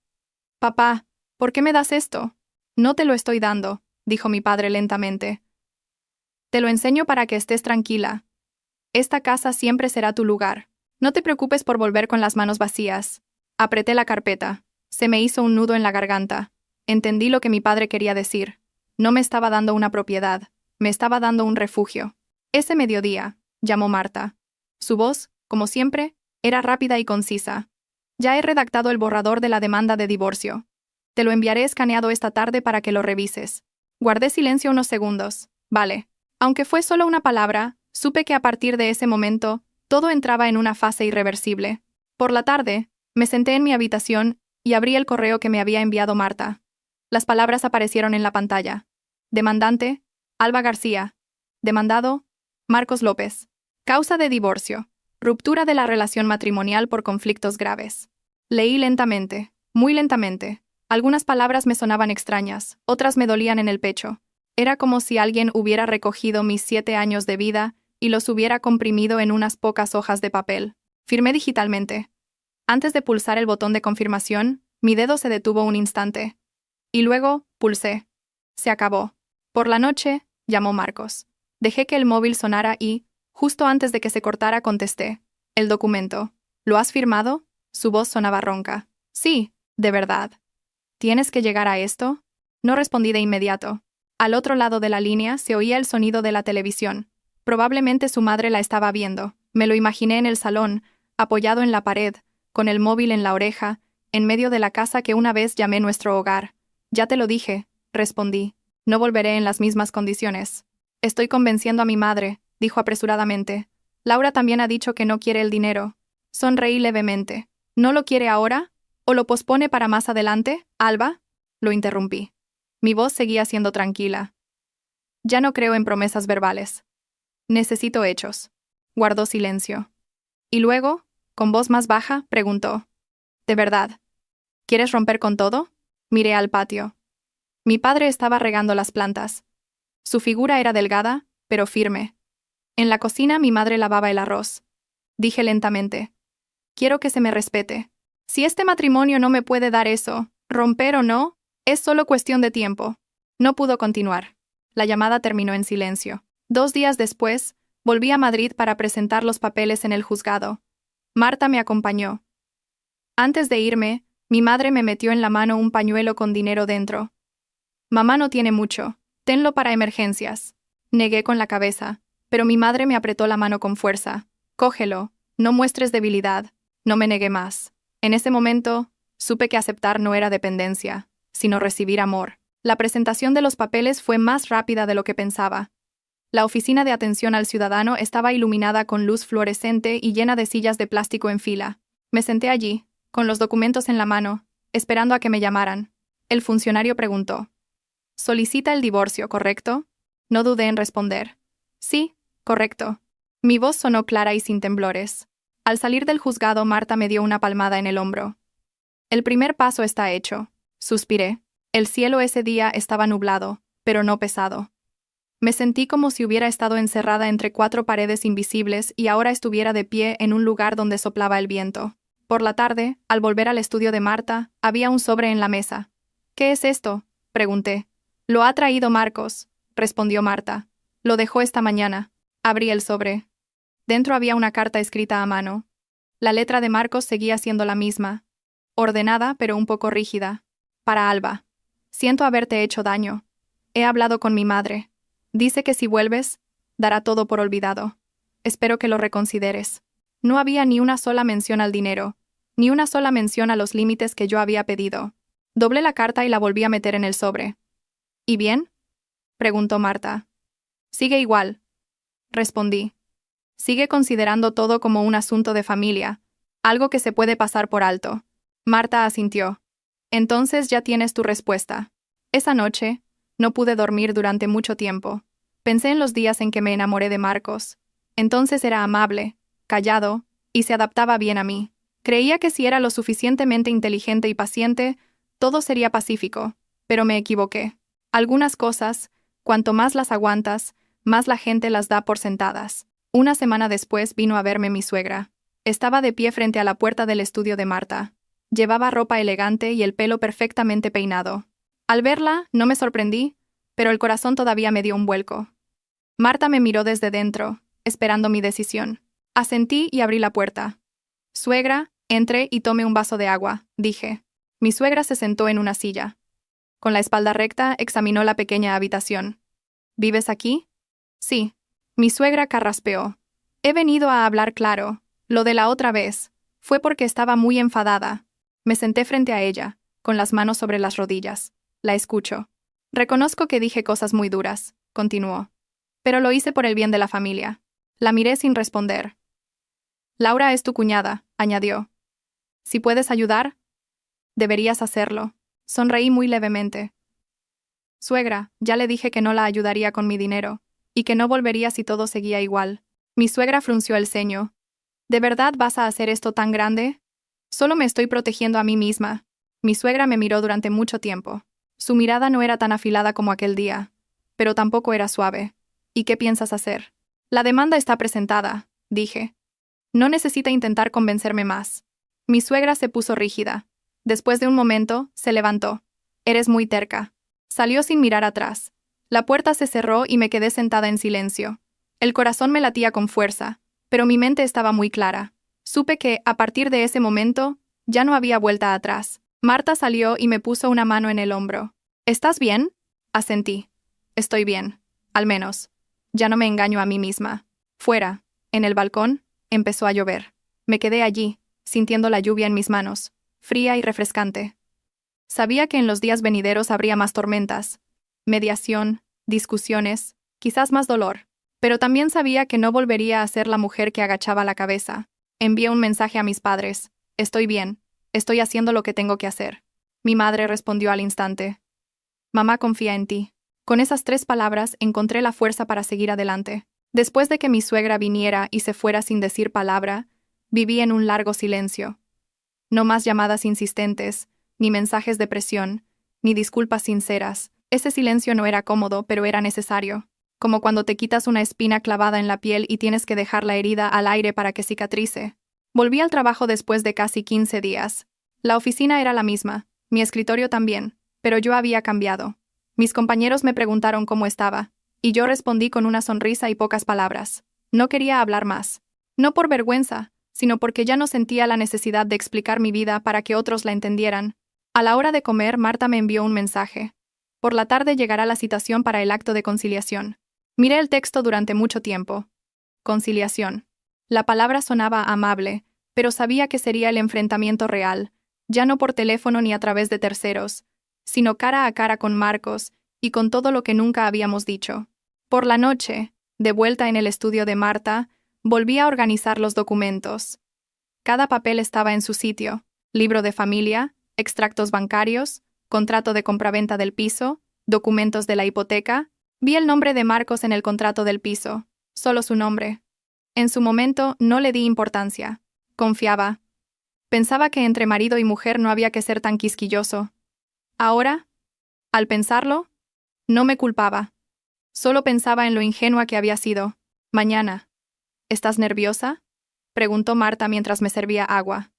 «Papá, ¿por qué me das esto?». «No te lo estoy dando», dijo mi padre lentamente. «Te lo enseño para que estés tranquila. Esta casa siempre será tu lugar. No te preocupes por volver con las manos vacías». Apreté la carpeta. Se me hizo un nudo en la garganta. Entendí lo que mi padre quería decir. No me estaba dando una propiedad, me estaba dando un refugio. «Ese mediodía», llamó Marta. Su voz, como siempre, era rápida y concisa. «Ya he redactado el borrador de la demanda de divorcio. Te lo enviaré escaneado esta tarde para que lo revises». Guardé silencio unos segundos. Vale. Aunque fue solo una palabra, supe que a partir de ese momento, todo entraba en una fase irreversible. Por la tarde, me senté en mi habitación y abrí el correo que me había enviado Marta. Las palabras aparecieron en la pantalla. Demandante, Alba García. Demandado, Marcos López. Causa de divorcio. Ruptura de la relación matrimonial por conflictos graves. Leí lentamente, muy lentamente. Algunas palabras me sonaban extrañas, otras me dolían en el pecho. Era como si alguien hubiera recogido mis 7 años de vida y los hubiera comprimido en unas pocas hojas de papel. Firmé digitalmente. Antes de pulsar el botón de confirmación, mi dedo se detuvo un instante. Y luego, pulsé. Se acabó. Por la noche, llamó Marcos. Dejé que el móvil sonara y, justo antes de que se cortara, contesté. El documento. ¿Lo has firmado? Su voz sonaba ronca. Sí, de verdad. ¿Tienes que llegar a esto? No respondí de inmediato. Al otro lado de la línea se oía el sonido de la televisión. Probablemente su madre la estaba viendo. Me lo imaginé en el salón, apoyado en la pared, con el móvil en la oreja, en medio de la casa que una vez llamé nuestro hogar. Ya te lo dije, respondí. No volveré en las mismas condiciones. Estoy convenciendo a mi madre, dijo apresuradamente. Laura también ha dicho que no quiere el dinero. Sonreí levemente. ¿No lo quiere ahora? ¿O lo pospone para más adelante, Alba? Lo interrumpí. Mi voz seguía siendo tranquila. Ya no creo en promesas verbales. Necesito hechos. Guardó silencio. Y luego, con voz más baja, preguntó. ¿De verdad? ¿Quieres romper con todo? Miré al patio. Mi padre estaba regando las plantas. Su figura era delgada, pero firme. En la cocina mi madre lavaba el arroz. Dije lentamente. Quiero que se me respete. Si este matrimonio no me puede dar eso, romper o no, es solo cuestión de tiempo. No pudo continuar. La llamada terminó en silencio. 2 días después, volví a Madrid para presentar los papeles en el juzgado. Marta me acompañó. Antes de irme, mi madre me metió en la mano un pañuelo con dinero dentro. Mamá no tiene mucho. Tenlo para emergencias. Negué con la cabeza, pero mi madre me apretó la mano con fuerza. Cógelo, no muestres debilidad. No me negué más. En ese momento, supe que aceptar no era dependencia, sino recibir amor. La presentación de los papeles fue más rápida de lo que pensaba. La oficina de atención al ciudadano estaba iluminada con luz fluorescente y llena de sillas de plástico en fila. Me senté allí, con los documentos en la mano, esperando a que me llamaran. El funcionario preguntó. «Solicita el divorcio, ¿correcto?» No dudé en responder. «Sí, correcto». Mi voz sonó clara y sin temblores. Al salir del juzgado, Marta me dio una palmada en el hombro. «El primer paso está hecho», suspiré. El cielo ese día estaba nublado, pero no pesado. Me sentí como si hubiera estado encerrada entre 4 paredes invisibles y ahora estuviera de pie en un lugar donde soplaba el viento. Por la tarde, al volver al estudio de Marta, había un sobre en la mesa. «¿Qué es esto?», pregunté. «Lo ha traído Marcos», respondió Marta. «Lo dejó esta mañana». Abrí el sobre. Dentro había una carta escrita a mano. La letra de Marcos seguía siendo la misma. Ordenada, pero un poco rígida. Para Alba. «Siento haberte hecho daño. He hablado con mi madre. Dice que si vuelves, dará todo por olvidado. Espero que lo reconsideres». No había ni una sola mención al dinero, ni una sola mención a los límites que yo había pedido. Doblé la carta y la volví a meter en el sobre. «¿Y bien?», preguntó Marta. «Sigue igual», respondí. «Sigue considerando todo como un asunto de familia, algo que se puede pasar por alto». Marta asintió. «Entonces ya tienes tu respuesta». Esa noche, no pude dormir durante mucho tiempo. Pensé en los días en que me enamoré de Marcos. Entonces era amable, callado, y se adaptaba bien a mí. Creía que si era lo suficientemente inteligente y paciente, todo sería pacífico, pero me equivoqué. Algunas cosas, cuanto más las aguantas, más la gente las da por sentadas. Una semana después vino a verme mi suegra. Estaba de pie frente a la puerta del estudio de Marta. Llevaba ropa elegante y el pelo perfectamente peinado. Al verla, no me sorprendí, pero el corazón todavía me dio un vuelco. Marta me miró desde dentro, esperando mi decisión. Asentí y abrí la puerta. «Suegra, entre y tome un vaso de agua», dije. Mi suegra se sentó en una silla. Con la espalda recta, examinó la pequeña habitación. «¿Vives aquí?» «Sí». Mi suegra carraspeó. «He venido a hablar claro. Lo de la otra vez. Fue porque estaba muy enfadada». Me senté frente a ella, con las manos sobre las rodillas. La escucho. «Reconozco que dije cosas muy duras», continuó. «Pero lo hice por el bien de la familia». La miré sin responder. «Laura es tu cuñada», añadió. «Si puedes ayudar, deberías hacerlo». Sonreí muy levemente. Suegra, ya le dije que no la ayudaría con mi dinero, y que no volvería si todo seguía igual. Mi suegra frunció el ceño. ¿De verdad vas a hacer esto tan grande? Solo me estoy protegiendo a mí misma. Mi suegra me miró durante mucho tiempo. Su mirada no era tan afilada como aquel día, pero tampoco era suave. ¿Y qué piensas hacer? La demanda está presentada, dije. No necesita intentar convencerme más. Mi suegra se puso rígida. Después de un momento, se levantó. Eres muy terca. Salió sin mirar atrás. La puerta se cerró y me quedé sentada en silencio. El corazón me latía con fuerza, pero mi mente estaba muy clara. Supe que, a partir de ese momento, ya no había vuelta atrás. Marta salió y me puso una mano en el hombro. ¿Estás bien? Asentí. Estoy bien. Al menos. Ya no me engaño a mí misma. Fuera, en el balcón, empezó a llover. Me quedé allí, sintiendo la lluvia en mis manos, fría y refrescante. Sabía que en los días venideros habría más tormentas, mediación, discusiones, quizás más dolor, pero también sabía que no volvería a ser la mujer que agachaba la cabeza. Envié un mensaje a mis padres. Estoy bien, estoy haciendo lo que tengo que hacer. Mi madre respondió al instante. Mamá confía en ti. Con esas 3 palabras encontré la fuerza para seguir adelante. Después de que mi suegra viniera y se fuera sin decir palabra, viví en un largo silencio. No más llamadas insistentes, ni mensajes de presión, ni disculpas sinceras. Ese silencio no era cómodo, pero era necesario. Como cuando te quitas una espina clavada en la piel y tienes que dejar la herida al aire para que cicatrice. Volví al trabajo después de casi 15 días. La oficina era la misma, mi escritorio también, pero yo había cambiado. Mis compañeros me preguntaron cómo estaba, y yo respondí con una sonrisa y pocas palabras. No quería hablar más. No por vergüenza, sino porque ya no sentía la necesidad de explicar mi vida para que otros la entendieran. A la hora de comer, Marta me envió un mensaje. Por la tarde llegará la citación para el acto de conciliación. Miré el texto durante mucho tiempo. Conciliación. La palabra sonaba amable, pero sabía que sería el enfrentamiento real, ya no por teléfono ni a través de terceros, sino cara a cara con Marcos y con todo lo que nunca habíamos dicho. Por la noche, de vuelta en el estudio de Marta, volví a organizar los documentos. Cada papel estaba en su sitio: libro de familia, extractos bancarios, contrato de compraventa del piso, documentos de la hipoteca. Vi el nombre de Marcos en el contrato del piso, solo su nombre. En su momento no le di importancia. Confiaba. Pensaba que entre marido y mujer no había que ser tan quisquilloso. Ahora, al pensarlo, no me culpaba. Solo pensaba en lo ingenua que había sido. Mañana. ¿Estás nerviosa?, preguntó Marta mientras me servía agua.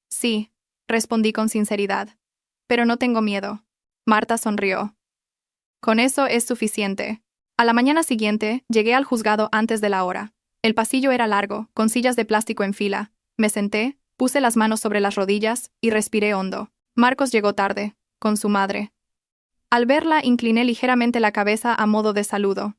Sí, respondí con sinceridad. Pero no tengo miedo. Marta sonrió. Con eso es suficiente. A la mañana siguiente, llegué al juzgado antes de la hora. El pasillo era largo, con sillas de plástico en fila. Me senté, puse las manos sobre las rodillas y respiré hondo. Marcos llegó tarde, con su madre. Al verla, incliné ligeramente la cabeza a modo de saludo.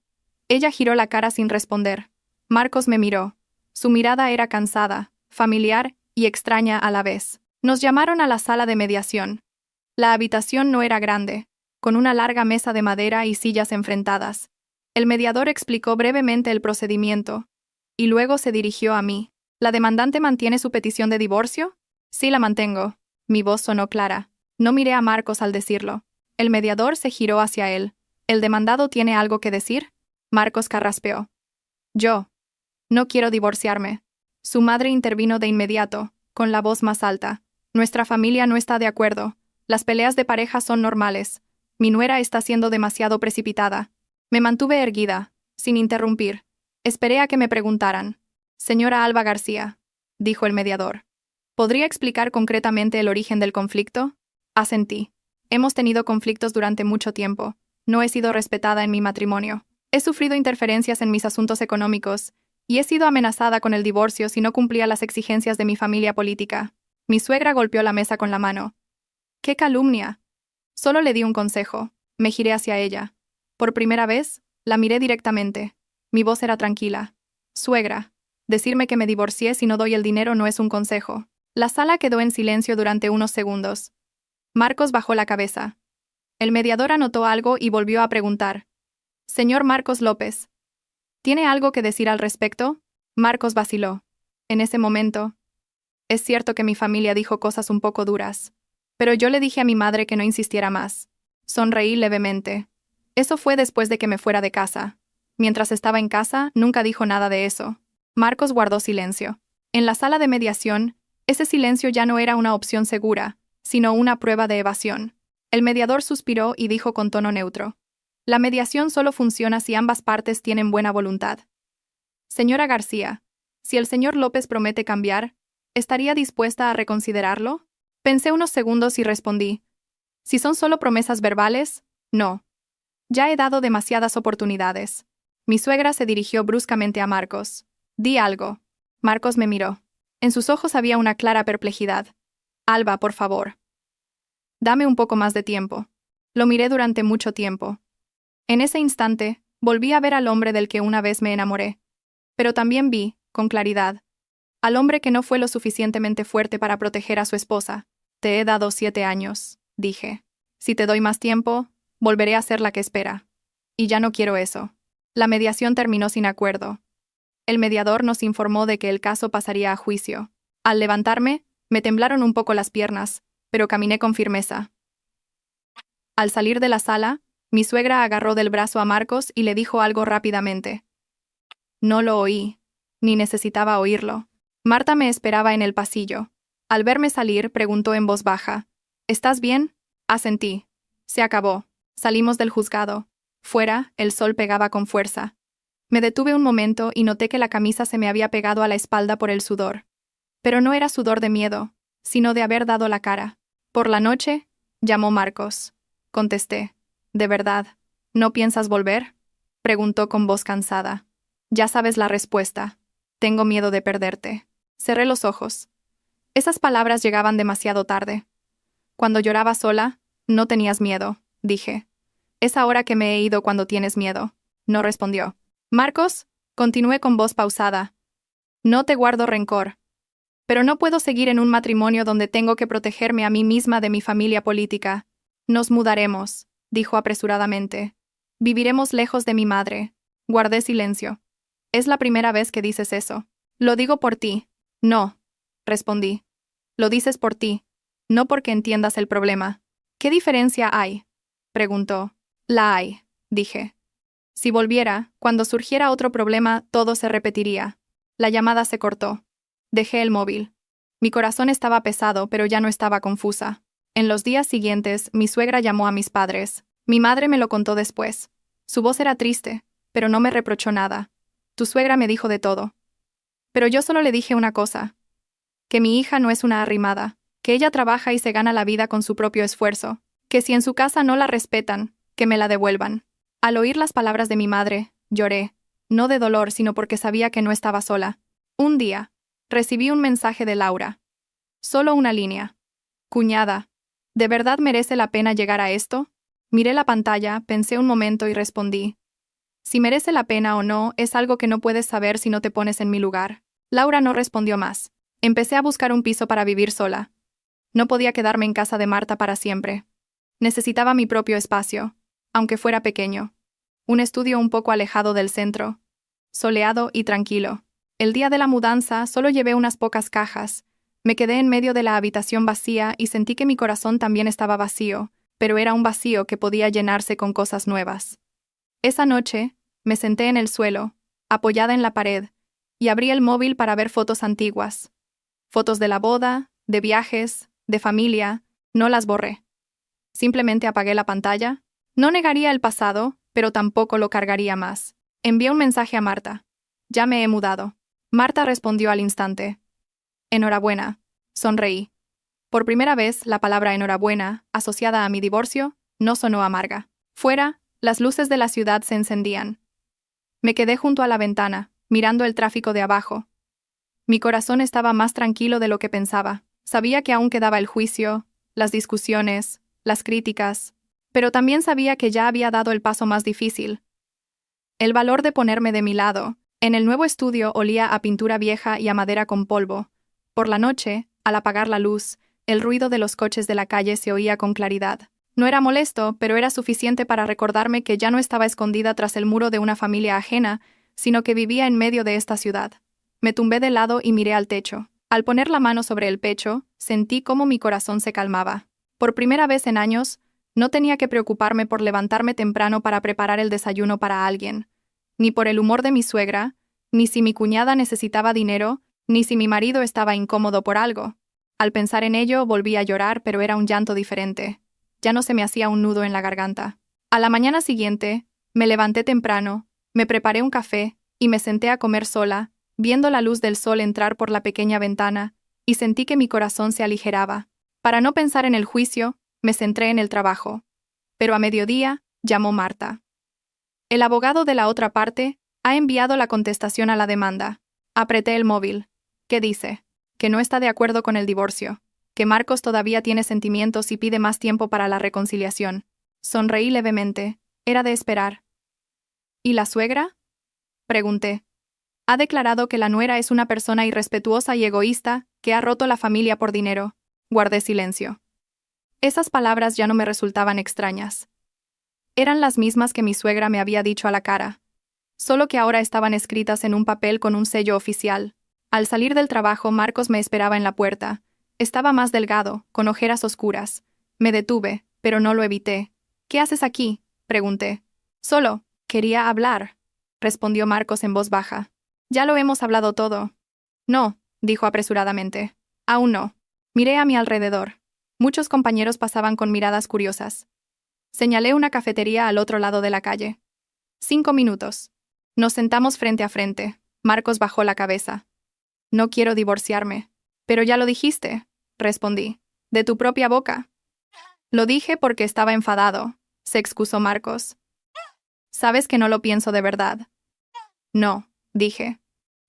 Ella giró la cara sin responder. Marcos me miró. Su mirada era cansada, familiar y extraña a la vez. Nos llamaron a la sala de mediación. La habitación no era grande, con una larga mesa de madera y sillas enfrentadas. El mediador explicó brevemente el procedimiento, y luego se dirigió a mí. ¿La demandante mantiene su petición de divorcio? Sí, la mantengo. Mi voz sonó clara. No miré a Marcos al decirlo. El mediador se giró hacia él. ¿El demandado tiene algo que decir? Marcos carraspeó. Yo. No quiero divorciarme. Su madre intervino de inmediato, con la voz más alta. Nuestra familia no está de acuerdo. Las peleas de pareja son normales. Mi nuera está siendo demasiado precipitada. Me mantuve erguida, sin interrumpir. Esperé a que me preguntaran. Señora Alba García, dijo el mediador. ¿Podría explicar concretamente el origen del conflicto? Asentí. Hemos tenido conflictos durante mucho tiempo. No he sido respetada en mi matrimonio. He sufrido interferencias en mis asuntos económicos y he sido amenazada con el divorcio si no cumplía las exigencias de mi familia política. Mi suegra golpeó la mesa con la mano. ¡Qué calumnia! Solo le di un consejo. Me giré hacia ella. Por primera vez, la miré directamente. Mi voz era tranquila. Suegra, decirme que me divorcié si no doy el dinero no es un consejo. La sala quedó en silencio durante unos segundos. Marcos bajó la cabeza. El mediador anotó algo y volvió a preguntar. Señor Marcos López, ¿tiene algo que decir al respecto? Marcos vaciló. En ese momento, es cierto que mi familia dijo cosas un poco duras, pero yo le dije a mi madre que no insistiera más. Sonreí levemente. Eso fue después de que me fuera de casa. Mientras estaba en casa, nunca dijo nada de eso. Marcos guardó silencio. En la sala de mediación, ese silencio ya no era una opción segura, sino una prueba de evasión. El mediador suspiró y dijo con tono neutro: la mediación solo funciona si ambas partes tienen buena voluntad. Señora García, si el señor López promete cambiar, ¿estaría dispuesta a reconsiderarlo? Pensé unos segundos y respondí: si son solo promesas verbales, no. Ya he dado demasiadas oportunidades. Mi suegra se dirigió bruscamente a Marcos. Di algo. Marcos me miró. En sus ojos había una clara perplejidad. Alba, por favor. Dame un poco más de tiempo. Lo miré durante mucho tiempo. En ese instante, volví a ver al hombre del que una vez me enamoré. Pero también vi, con claridad, al hombre que no fue lo suficientemente fuerte para proteger a su esposa. Te he dado 7 años, dije. Si te doy más tiempo, volveré a ser la que espera. Y ya no quiero eso. La mediación terminó sin acuerdo. El mediador nos informó de que el caso pasaría a juicio. Al levantarme, me temblaron un poco las piernas, pero caminé con firmeza. Al salir de la sala, mi suegra agarró del brazo a Marcos y le dijo algo rápidamente. No lo oí, ni necesitaba oírlo. Marta me esperaba en el pasillo. Al verme salir, preguntó en voz baja: ¿estás bien? Asentí. Se acabó. Salimos del juzgado. Fuera, el sol pegaba con fuerza. Me detuve un momento y noté que la camisa se me había pegado a la espalda por el sudor. Pero no era sudor de miedo, sino de haber dado la cara. Por la noche, llamó Marcos. Contesté. ¿De verdad? ¿No piensas volver? Preguntó con voz cansada. Ya sabes la respuesta. Tengo miedo de perderte. Cerré los ojos. Esas palabras llegaban demasiado tarde. Cuando lloraba sola, no tenías miedo, dije. Es ahora que me he ido cuando tienes miedo. No respondió. Marcos, continué con voz pausada. No te guardo rencor. Pero no puedo seguir en un matrimonio donde tengo que protegerme a mí misma de mi familia política. Nos mudaremos, dijo apresuradamente. Viviremos lejos de mi madre. Guardé silencio. Es la primera vez que dices eso. Lo digo por ti. No, respondí. Lo dices por ti, no porque entiendas el problema. ¿Qué diferencia hay? Preguntó. La hay, dije. Si volviera, cuando surgiera otro problema, todo se repetiría. La llamada se cortó. Dejé el móvil. Mi corazón estaba pesado, pero ya no estaba confusa. En los días siguientes, mi suegra llamó a mis padres. Mi madre me lo contó después. Su voz era triste, pero no me reprochó nada. Tu suegra me dijo de todo. Pero yo solo le dije una cosa. Que mi hija no es una arrimada, que ella trabaja y se gana la vida con su propio esfuerzo, que si en su casa no la respetan, que me la devuelvan. Al oír las palabras de mi madre, lloré, no de dolor sino porque sabía que no estaba sola. Un día, recibí un mensaje de Laura. Solo una línea. Cuñada, ¿de verdad merece la pena llegar a esto? Miré la pantalla, pensé un momento y respondí. Si merece la pena o no es algo que no puedes saber si no te pones en mi lugar. Laura no respondió más. Empecé a buscar un piso para vivir sola. No podía quedarme en casa de Marta para siempre. Necesitaba mi propio espacio, aunque fuera pequeño. Un estudio un poco alejado del centro, soleado y tranquilo. El día de la mudanza solo llevé unas pocas cajas. Me quedé en medio de la habitación vacía y sentí que mi corazón también estaba vacío, pero era un vacío que podía llenarse con cosas nuevas. Esa noche, me senté en el suelo, apoyada en la pared, y abrí el móvil para ver fotos antiguas. Fotos de la boda, de viajes, de familia, no las borré. Simplemente apagué la pantalla. No negaría el pasado, pero tampoco lo cargaría más. Envié un mensaje a Marta. Ya me he mudado. Marta respondió al instante. Enhorabuena. Sonreí. Por primera vez, la palabra enhorabuena, asociada a mi divorcio, no sonó amarga. Fuera, las luces de la ciudad se encendían. Me quedé junto a la ventana, mirando el tráfico de abajo. Mi corazón estaba más tranquilo de lo que pensaba. Sabía que aún quedaba el juicio, las discusiones, las críticas, pero también sabía que ya había dado el paso más difícil. El valor de ponerme de mi lado. En el nuevo estudio olía a pintura vieja y a madera con polvo. Por la noche, al apagar la luz, el ruido de los coches de la calle se oía con claridad. No era molesto, pero era suficiente para recordarme que ya no estaba escondida tras el muro de una familia ajena, sino que vivía en medio de esta ciudad. Me tumbé de lado y miré al techo. Al poner la mano sobre el pecho, sentí cómo mi corazón se calmaba. Por primera vez en años, No tenía que preocuparme por levantarme temprano para preparar el desayuno para alguien, ni por el humor de mi suegra, ni si mi cuñada necesitaba dinero, ni si mi marido estaba incómodo por algo. Al pensar en ello, volví a llorar, pero era un llanto diferente. Ya no se me hacía un nudo en la garganta. A la mañana siguiente, me levanté temprano, me preparé un café y me senté a comer sola, viendo la luz del sol entrar por la pequeña ventana, y sentí que mi corazón se aligeraba. Para no pensar en el juicio, me centré en el trabajo. Pero a mediodía, llamó Marta. El abogado de la otra parte ha enviado la contestación a la demanda. Apreté el móvil. ¿Qué dice? Que no está de acuerdo con el divorcio, que Marcos todavía tiene sentimientos y pide más tiempo para la reconciliación. Sonreí levemente. Era de esperar. ¿Y la suegra? Pregunté. Ha declarado que la nuera es una persona irrespetuosa y egoísta, que ha roto la familia por dinero. Guardé silencio. Esas palabras ya no me resultaban extrañas. Eran las mismas que mi suegra me había dicho a la cara, solo que ahora estaban escritas en un papel con un sello oficial. Al salir del trabajo, Marcos me esperaba en la puerta. Estaba más delgado, con ojeras oscuras. Me detuve, pero no lo evité. ¿Qué haces aquí?, pregunté. Solo, quería hablar, respondió Marcos en voz baja. Ya lo hemos hablado todo. No, dijo apresuradamente. Aún no. Miré a mi alrededor. Muchos compañeros pasaban con miradas curiosas. Señalé una cafetería al otro lado de la calle. 5 minutos. Nos sentamos frente a frente. Marcos bajó la cabeza. No quiero divorciarme. Pero ya lo dijiste, respondí. De tu propia boca. Lo dije porque estaba enfadado, se excusó Marcos. Sabes que no lo pienso de verdad. No, dije.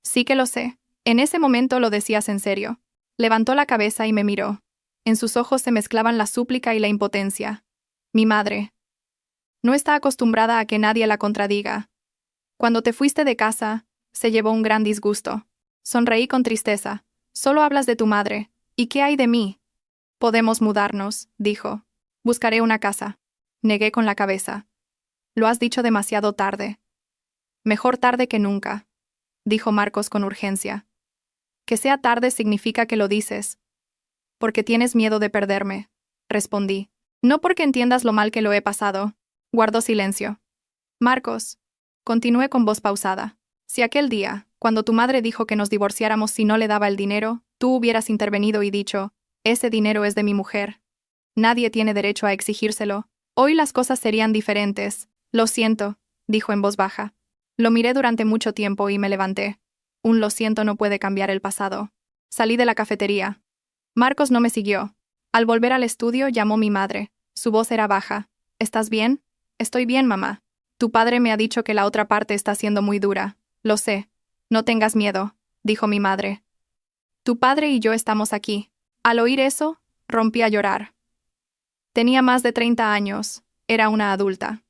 Sí que lo sé. En ese momento lo decías en serio. Levantó la cabeza y me miró. En sus ojos se mezclaban la súplica y la impotencia. Mi madre. No está acostumbrada a que nadie la contradiga. Cuando te fuiste de casa, se llevó un gran disgusto. Sonreí con tristeza. Solo hablas de tu madre. ¿Y qué hay de mí? Podemos mudarnos, dijo. Buscaré una casa. Negué con la cabeza. Lo has dicho demasiado tarde. Mejor tarde que nunca, dijo Marcos con urgencia. Que sea tarde significa que lo dices. Porque tienes miedo de perderme, respondí. No porque entiendas lo mal que lo he pasado. Guardó silencio. Marcos, continué con voz pausada. Si aquel día, cuando tu madre dijo que nos divorciáramos si no le daba el dinero, tú hubieras intervenido y dicho, ese dinero es de mi mujer. Nadie tiene derecho a exigírselo. Hoy las cosas serían diferentes. Lo siento, dijo en voz baja. Lo miré durante mucho tiempo y me levanté. Un lo siento no puede cambiar el pasado. Salí de la cafetería. Marcos no me siguió. Al volver al estudio llamó mi madre. Su voz era baja. ¿Estás bien? Estoy bien, mamá. Tu padre me ha dicho que la otra parte está siendo muy dura. Lo sé. No tengas miedo, dijo mi madre. Tu padre y yo estamos aquí. Al oír eso, rompí a llorar. Tenía más de 30 años. Era una adulta.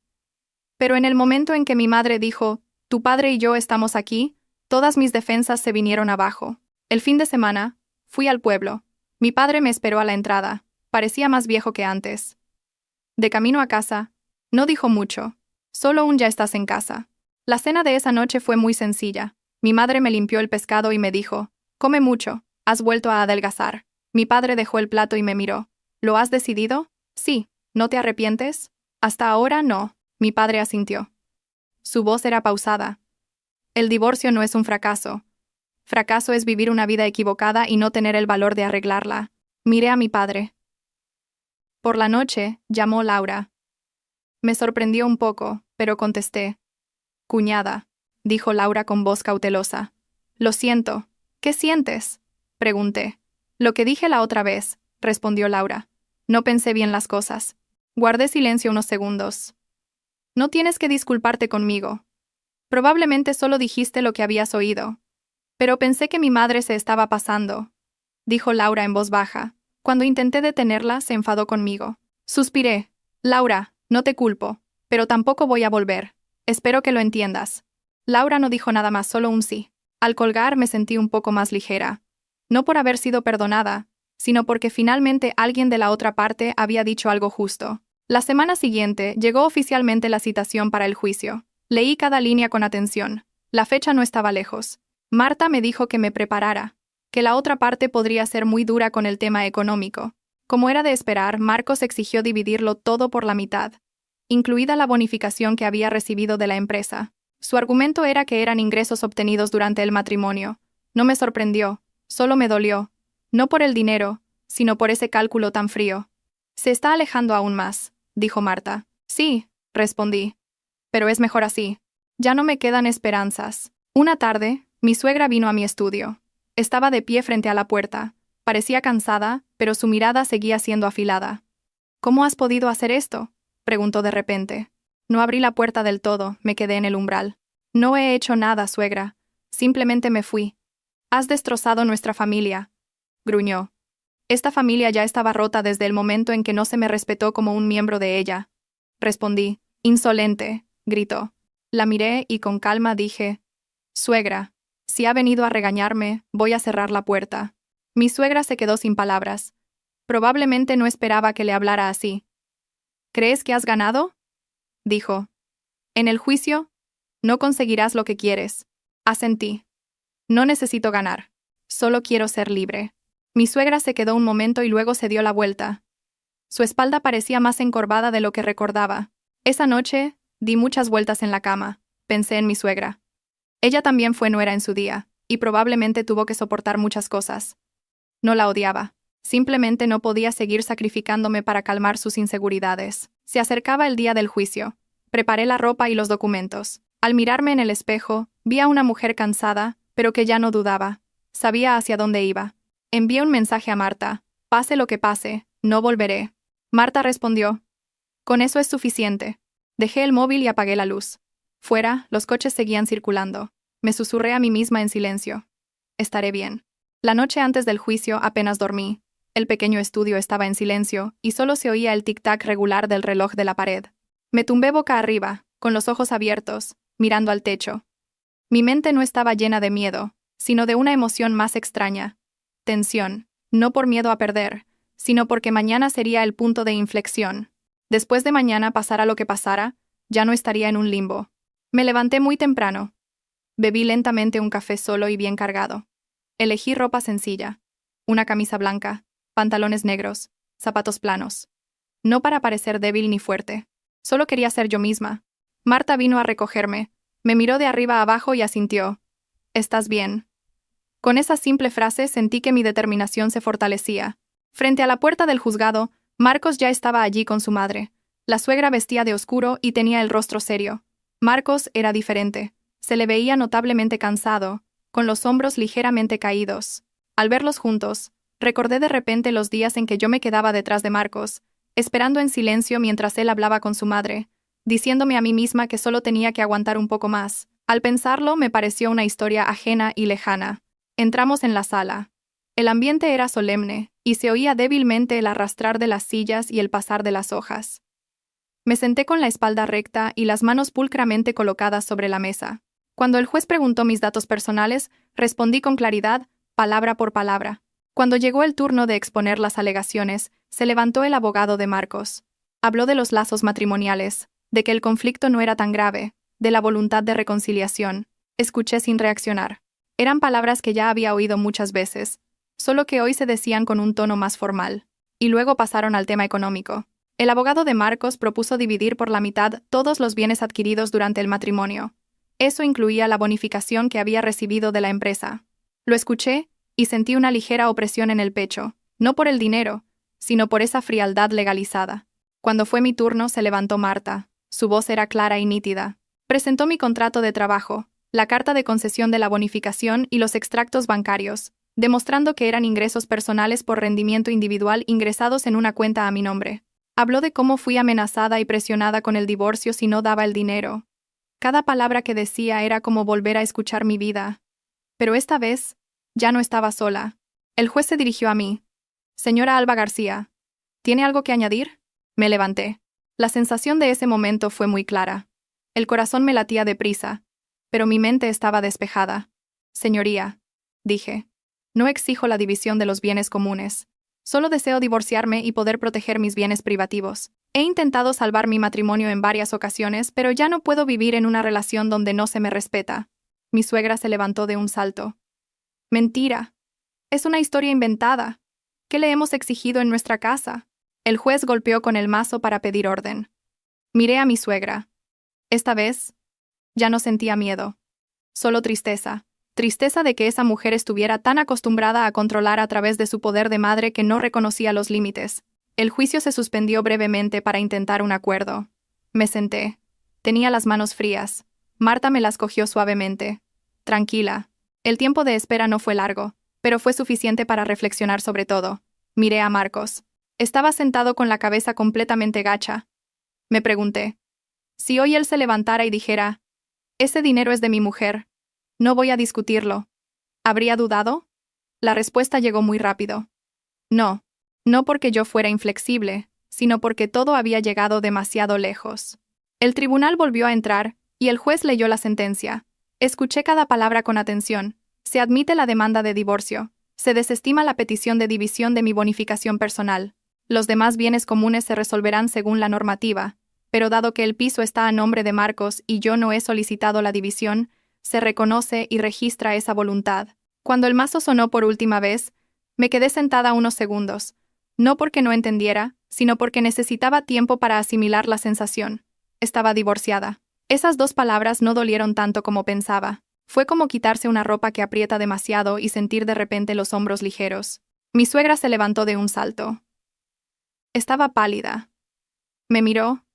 Pero en el momento en que mi madre dijo, tu padre y yo estamos aquí, todas mis defensas se vinieron abajo. El fin de semana, fui al pueblo. Mi padre me esperó a la entrada. Parecía más viejo que antes. De camino a casa, no dijo mucho. Solo un ya estás en casa. La cena de esa noche fue muy sencilla. Mi madre me limpió el pescado y me dijo, come mucho, has vuelto a adelgazar. Mi padre dejó el plato y me miró. ¿Lo has decidido? Sí. ¿No te arrepientes? Hasta ahora no. Mi padre asintió. Su voz era pausada. El divorcio no es un fracaso. Fracaso es vivir una vida equivocada y no tener el valor de arreglarla. Miré a mi padre. Por la noche, llamó Laura. Me sorprendió un poco, pero contesté. Cuñada, dijo Laura con voz cautelosa. Lo siento. ¿Qué sientes?, pregunté. Lo que dije la otra vez, respondió Laura. No pensé bien las cosas. Guardé silencio unos segundos. No tienes que disculparte conmigo. Probablemente solo dijiste lo que habías oído. Pero pensé que mi madre se estaba pasando, dijo Laura en voz baja. Cuando intenté detenerla, se enfadó conmigo. Suspiré. Laura, no te culpo, pero tampoco voy a volver. Espero que lo entiendas. Laura no dijo nada más, solo un sí. Al colgar me sentí un poco más ligera. No por haber sido perdonada, sino porque finalmente alguien de la otra parte había dicho algo justo. La semana siguiente llegó oficialmente la citación para el juicio. Leí cada línea con atención. La fecha no estaba lejos. Marta me dijo que me preparara, que la otra parte podría ser muy dura con el tema económico. Como era de esperar, Marcos exigió dividirlo todo por la mitad, incluida la bonificación que había recibido de la empresa. Su argumento era que eran ingresos obtenidos durante el matrimonio. No me sorprendió, solo me dolió. No por el dinero, sino por ese cálculo tan frío. Se está alejando aún más, dijo Marta. Sí, respondí. Pero es mejor así. Ya no me quedan esperanzas. Una tarde, mi suegra vino a mi estudio. Estaba de pie frente a la puerta. Parecía cansada, pero su mirada seguía siendo afilada. ¿Cómo has podido hacer esto?, preguntó de repente. No abrí la puerta del todo, me quedé en el umbral. No he hecho nada, suegra. Simplemente me fui. Has destrozado nuestra familia, gruñó. Esta familia ya estaba rota desde el momento en que no se me respetó como un miembro de ella. Respondí. Insolente, gritó. La miré y con calma dije: Suegra, si ha venido a regañarme, voy a cerrar la puerta. Mi suegra se quedó sin palabras. Probablemente no esperaba que le hablara así. ¿Crees que has ganado?, dijo. En el juicio, no conseguirás lo que quieres. Asentí. No necesito ganar. Solo quiero ser libre. Mi suegra se quedó un momento y luego se dio la vuelta. Su espalda parecía más encorvada de lo que recordaba. Esa noche, di muchas vueltas en la cama. Pensé en mi suegra. Ella también fue nuera en su día, y probablemente tuvo que soportar muchas cosas. No la odiaba. Simplemente no podía seguir sacrificándome para calmar sus inseguridades. Se acercaba el día del juicio. Preparé la ropa y los documentos. Al mirarme en el espejo, vi a una mujer cansada, pero que ya no dudaba. Sabía hacia dónde iba. Envié un mensaje a Marta. Pase lo que pase, no volveré. Marta respondió. Con eso es suficiente. Dejé el móvil y apagué la luz. Fuera, los coches seguían circulando. Me susurré a mí misma en silencio. Estaré bien. La noche antes del juicio apenas dormí. El pequeño estudio estaba en silencio y solo se oía el tic-tac regular del reloj de la pared. Me tumbé boca arriba, con los ojos abiertos, mirando al techo. Mi mente no estaba llena de miedo, sino de una emoción más extraña. Tensión, no por miedo a perder, sino porque mañana sería el punto de inflexión. Después de mañana, pasara lo que pasara, ya no estaría en un limbo. Me levanté muy temprano. Bebí lentamente un café solo y bien cargado. Elegí ropa sencilla. Una camisa blanca, pantalones negros, zapatos planos. No para parecer débil ni fuerte. Solo quería ser yo misma. Marta vino a recogerme. Me miró de arriba a abajo y asintió. ¿Estás bien? Con esa simple frase sentí que mi determinación se fortalecía. Frente a la puerta del juzgado, Marcos ya estaba allí con su madre. La suegra vestía de oscuro y tenía el rostro serio. Marcos era diferente. Se le veía notablemente cansado, con los hombros ligeramente caídos. Al verlos juntos, recordé de repente los días en que yo me quedaba detrás de Marcos, esperando en silencio mientras él hablaba con su madre, diciéndome a mí misma que solo tenía que aguantar un poco más. Al pensarlo, me pareció una historia ajena y lejana. Entramos en la sala. El ambiente era solemne, y se oía débilmente el arrastrar de las sillas y el pasar de las hojas. Me senté con la espalda recta y las manos pulcramente colocadas sobre la mesa. Cuando el juez preguntó mis datos personales, respondí con claridad, palabra por palabra. Cuando llegó el turno de exponer las alegaciones, se levantó el abogado de Marcos. Habló de los lazos matrimoniales, de que el conflicto no era tan grave, de la voluntad de reconciliación. Escuché sin reaccionar. Eran palabras que ya había oído muchas veces, solo que hoy se decían con un tono más formal. Y luego pasaron al tema económico. El abogado de Marcos propuso dividir por la mitad todos los bienes adquiridos durante el matrimonio. Eso incluía la bonificación que había recibido de la empresa. Lo escuché y sentí una ligera opresión en el pecho, no por el dinero, sino por esa frialdad legalizada. Cuando fue mi turno, se levantó Marta. Su voz era clara y nítida. Presentó mi contrato de trabajo, la carta de concesión de la bonificación y los extractos bancarios, demostrando que eran ingresos personales por rendimiento individual ingresados en una cuenta a mi nombre. Habló de cómo fui amenazada y presionada con el divorcio si no daba el dinero. Cada palabra que decía era como volver a escuchar mi vida. Pero esta vez, ya no estaba sola. El juez se dirigió a mí. Señora Alba García, ¿tiene algo que añadir? Me levanté. La sensación de ese momento fue muy clara. El corazón me latía deprisa, pero mi mente estaba despejada. Señoría, dije, no exijo la división de los bienes comunes. Solo deseo divorciarme y poder proteger mis bienes privativos. He intentado salvar mi matrimonio en varias ocasiones, pero ya no puedo vivir en una relación donde no se me respeta. Mi suegra se levantó de un salto. Mentira. Es una historia inventada. ¿Qué le hemos exigido en nuestra casa? El juez golpeó con el mazo para pedir orden. Miré a mi suegra. Esta vez, ya no sentía miedo. Solo tristeza. Tristeza de que esa mujer estuviera tan acostumbrada a controlar a través de su poder de madre que no reconocía los límites. El juicio se suspendió brevemente para intentar un acuerdo. Me senté. Tenía las manos frías. Marta me las cogió suavemente. Tranquila. El tiempo de espera no fue largo, pero fue suficiente para reflexionar sobre todo. Miré a Marcos. Estaba sentado con la cabeza completamente gacha. Me pregunté. Si hoy él se levantara y dijera, «Ese dinero es de mi mujer. No voy a discutirlo». ¿Habría dudado? La respuesta llegó muy rápido. No. No porque yo fuera inflexible, sino porque todo había llegado demasiado lejos. El tribunal volvió a entrar, y el juez leyó la sentencia. Escuché cada palabra con atención. Se admite la demanda de divorcio. Se desestima la petición de división de mi bonificación personal. Los demás bienes comunes se resolverán según la normativa, pero dado que el piso está a nombre de Marcos y yo no he solicitado la división, se reconoce y registra esa voluntad. Cuando el mazo sonó por última vez, me quedé sentada unos segundos, no porque no entendiera, sino porque necesitaba tiempo para asimilar la sensación. Estaba divorciada. Esas dos palabras no dolieron tanto como pensaba. Fue como quitarse una ropa que aprieta demasiado y sentir de repente los hombros ligeros. Mi suegra se levantó de un salto. Estaba pálida. Me miró.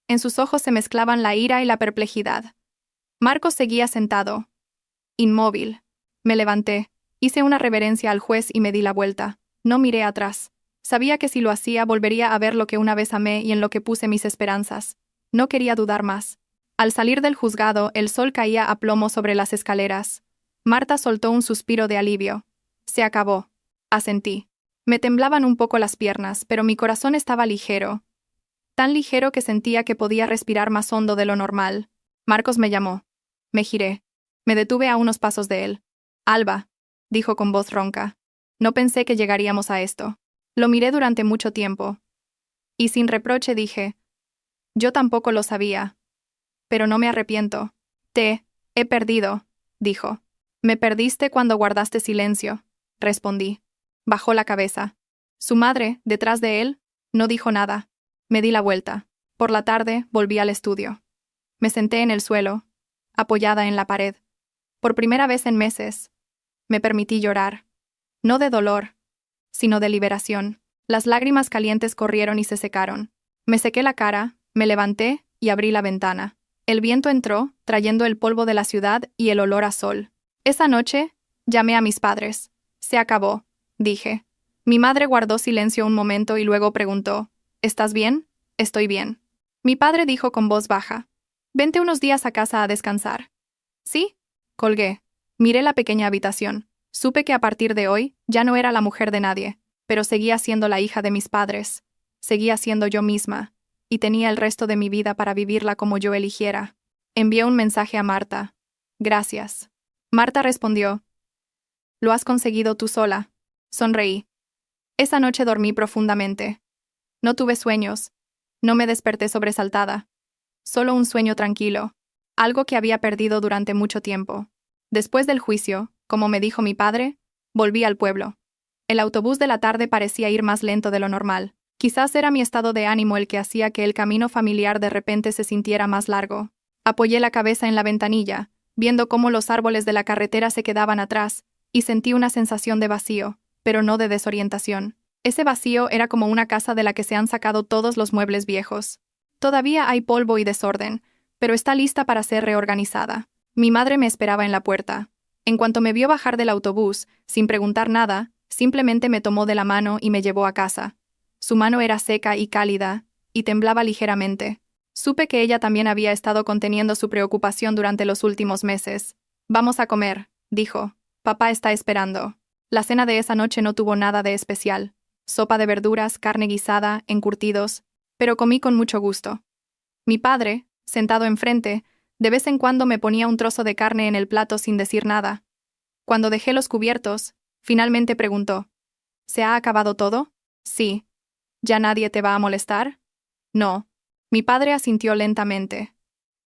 En sus ojos se mezclaban la ira y la perplejidad. Marcos seguía sentado. Inmóvil. Me levanté. Hice una reverencia al juez y me di la vuelta. No miré atrás. Sabía que si lo hacía volvería a ver lo que una vez amé y en lo que puse mis esperanzas. No quería dudar más. Al salir del juzgado, el sol caía a plomo sobre las escaleras. Marta soltó un suspiro de alivio. Se acabó. Asentí. Me temblaban un poco las piernas, pero mi corazón estaba ligero. Tan ligero que sentía que podía respirar más hondo de lo normal. Marcos me llamó. Me giré. Me detuve a unos pasos de él. «Alba», dijo con voz ronca. No pensé que llegaríamos a esto. Lo miré durante mucho tiempo. Y sin reproche dije, «Yo tampoco lo sabía. Pero no me arrepiento». «Te he perdido», dijo. «Me perdiste cuando guardaste silencio», respondí. Bajó la cabeza. Su madre, detrás de él, no dijo nada. Me di la vuelta. Por la tarde volví al estudio. Me senté en el suelo, apoyada en la pared. Por primera vez en meses, me permití llorar. No de dolor, sino de liberación. Las lágrimas calientes corrieron y se secaron. Me sequé la cara, me levanté y abrí la ventana. El viento entró, trayendo el polvo de la ciudad y el olor a sol. Esa noche, llamé a mis padres. «Se acabó», dije. Mi madre guardó silencio un momento y luego preguntó, «¿Estás bien?» «Estoy bien». Mi padre dijo con voz baja, «Vente unos días a casa a descansar». «¿Sí?» Colgué. Miré la pequeña habitación. Supe que a partir de hoy ya no era la mujer de nadie, pero seguía siendo la hija de mis padres. Seguía siendo yo misma, y tenía el resto de mi vida para vivirla como yo eligiera. Envié un mensaje a Marta. «Gracias». Marta respondió, «Lo has conseguido tú sola». Sonreí. Esa noche dormí profundamente. No tuve sueños. No me desperté sobresaltada. Solo un sueño tranquilo. Algo que había perdido durante mucho tiempo. Después del juicio, como me dijo mi padre, volví al pueblo. El autobús de la tarde parecía ir más lento de lo normal. Quizás era mi estado de ánimo el que hacía que el camino familiar de repente se sintiera más largo. Apoyé la cabeza en la ventanilla, viendo cómo los árboles de la carretera se quedaban atrás, y sentí una sensación de vacío, pero no de desorientación. Ese vacío era como una casa de la que se han sacado todos los muebles viejos. Todavía hay polvo y desorden, pero está lista para ser reorganizada. Mi madre me esperaba en la puerta. En cuanto me vio bajar del autobús, sin preguntar nada, simplemente me tomó de la mano y me llevó a casa. Su mano era seca y cálida, y temblaba ligeramente. Supe que ella también había estado conteniendo su preocupación durante los últimos meses. «Vamos a comer», dijo. «Papá está esperando». La cena de esa noche no tuvo nada de especial. Sopa de verduras, carne guisada, encurtidos, pero comí con mucho gusto. Mi padre, sentado enfrente, de vez en cuando me ponía un trozo de carne en el plato sin decir nada. Cuando dejé los cubiertos, finalmente preguntó, «¿Se ha acabado todo?» «Sí». «¿Ya nadie te va a molestar?» «No». Mi padre asintió lentamente.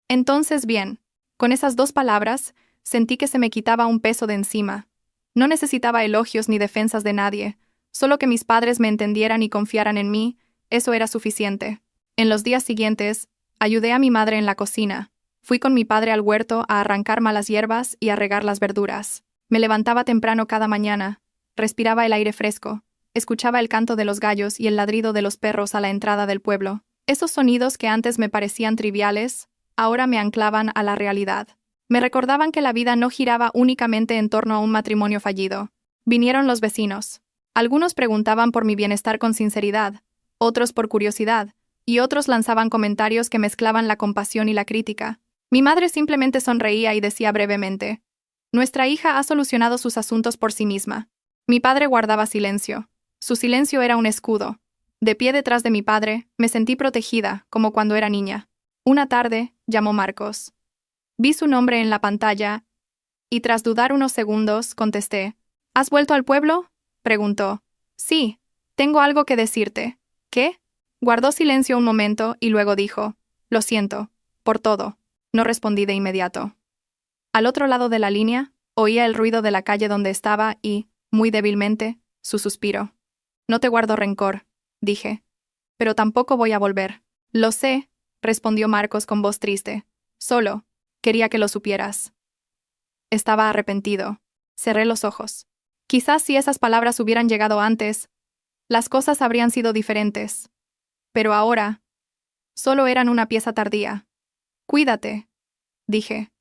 Entonces bien, con esas dos palabras, sentí que se me quitaba un peso de encima. No necesitaba elogios ni defensas de nadie, Solo que mis padres me entendieran y confiaran en mí, eso era suficiente. En los días siguientes, ayudé a mi madre en la cocina. Fui con mi padre al huerto a arrancar malas hierbas y a regar las verduras. Me levantaba temprano cada mañana, respiraba el aire fresco, escuchaba el canto de los gallos y el ladrido de los perros a la entrada del pueblo. Esos sonidos que antes me parecían triviales, ahora me anclaban a la realidad. Me recordaban que la vida no giraba únicamente en torno a un matrimonio fallido. Vinieron los vecinos. Algunos preguntaban por mi bienestar con sinceridad, otros por curiosidad, y otros lanzaban comentarios que mezclaban la compasión y la crítica. Mi madre simplemente sonreía y decía brevemente: «Nuestra hija ha solucionado sus asuntos por sí misma». Mi padre guardaba silencio. Su silencio era un escudo. De pie detrás de mi padre, me sentí protegida, como cuando era niña. Una tarde, llamó Marcos. Vi su nombre en la pantalla, y tras dudar unos segundos, contesté. «¿Has vuelto al pueblo?», preguntó. «Sí, tengo algo que decirte». «¿Qué?». Guardó silencio un momento y luego dijo: «Lo siento, por todo». No respondí de inmediato. Al otro lado de la línea, oía el ruido de la calle donde estaba y, muy débilmente, su suspiro. «No te guardo rencor», dije. «Pero tampoco voy a volver». «Lo sé», respondió Marcos con voz triste. «Solo, quería que lo supieras». Estaba arrepentido. Cerré los ojos. Quizás si esas palabras hubieran llegado antes, las cosas habrían sido diferentes. Pero ahora, solo eran una pieza tardía. «Cuídate», dije.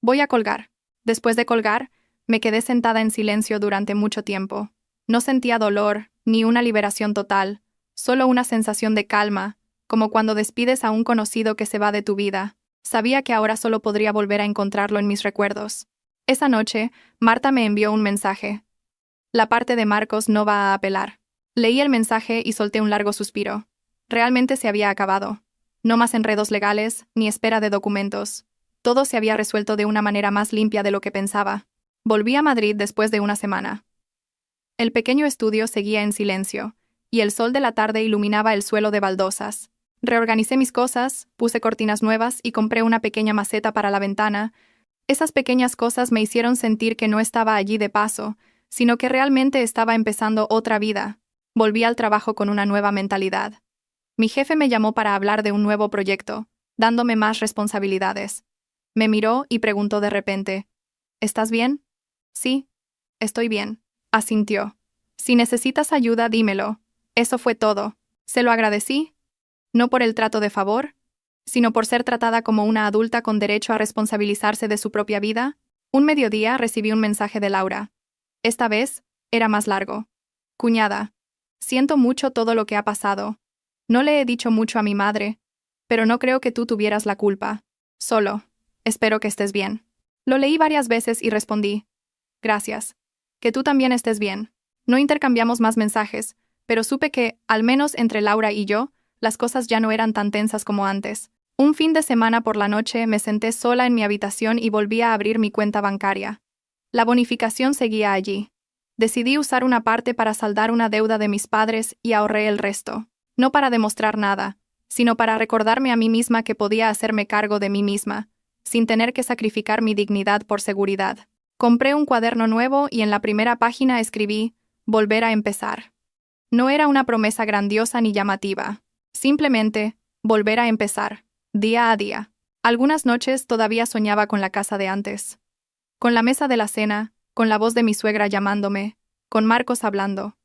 «Voy a colgar». Después de colgar, me quedé sentada en silencio durante mucho tiempo. No sentía dolor, ni una liberación total, solo una sensación de calma, como cuando despides a un conocido que se va de tu vida. Sabía que ahora solo podría volver a encontrarlo en mis recuerdos. Esa noche, Marta me envió un mensaje. La parte de Marcos no va a apelar. Leí el mensaje y solté un largo suspiro. Realmente se había acabado. No más enredos legales, ni espera de documentos. Todo se había resuelto de una manera más limpia de lo que pensaba. Volví a Madrid después de una semana. El pequeño estudio seguía en silencio, y el sol de la tarde iluminaba el suelo de baldosas. Reorganicé mis cosas, puse cortinas nuevas y compré una pequeña maceta para la ventana. Esas pequeñas cosas me hicieron sentir que no estaba allí de paso, sino que realmente estaba empezando otra vida. Volví al trabajo con una nueva mentalidad. Mi jefe me llamó para hablar de un nuevo proyecto, dándome más responsabilidades. Me miró y preguntó de repente: «¿Estás bien?». «Sí, estoy bien», asintió. «Si necesitas ayuda, dímelo». Eso fue todo. Se lo agradecí, no por el trato de favor, sino por ser tratada como una adulta con derecho a responsabilizarse de su propia vida. Un mediodía recibí un mensaje de Laura. Esta vez, era más largo. «Cuñada, siento mucho todo lo que ha pasado. No le he dicho mucho a mi madre, pero no creo que tú tuvieras la culpa. Solo, espero que estés bien». Lo leí varias veces y respondí: «Gracias. Que tú también estés bien». No intercambiamos más mensajes, pero supe que, al menos entre Laura y yo, las cosas ya no eran tan tensas como antes. Un fin de semana por la noche me senté sola en mi habitación y volví a abrir mi cuenta bancaria. La bonificación seguía allí. Decidí usar una parte para saldar una deuda de mis padres y ahorré el resto. No para demostrar nada, sino para recordarme a mí misma que podía hacerme cargo de mí misma, sin tener que sacrificar mi dignidad por seguridad. Compré un cuaderno nuevo y en la primera página escribí: «Volver a empezar». No era una promesa grandiosa ni llamativa. Simplemente, volver a empezar, día a día. Algunas noches todavía soñaba con la casa de antes. Con la mesa de la cena, con la voz de mi suegra llamándome, con Marcos hablando.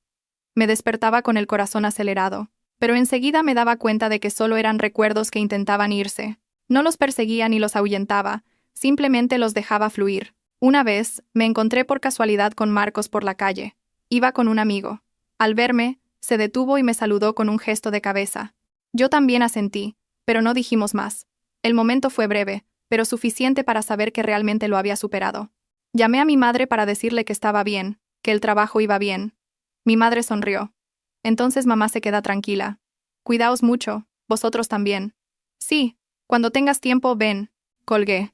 Me despertaba con el corazón acelerado, pero enseguida me daba cuenta de que solo eran recuerdos que intentaban irse. No los perseguía ni los ahuyentaba, simplemente los dejaba fluir. Una vez, me encontré por casualidad con Marcos por la calle. Iba con un amigo. Al verme, se detuvo y me saludó con un gesto de cabeza. Yo también asentí, pero no dijimos más. El momento fue breve, pero suficiente para saber que realmente lo había superado. Llamé a mi madre para decirle que estaba bien, que el trabajo iba bien. Mi madre sonrió. «Entonces mamá se queda tranquila. Cuidaos mucho, vosotros también». «Sí, cuando tengas tiempo, ven», colgué.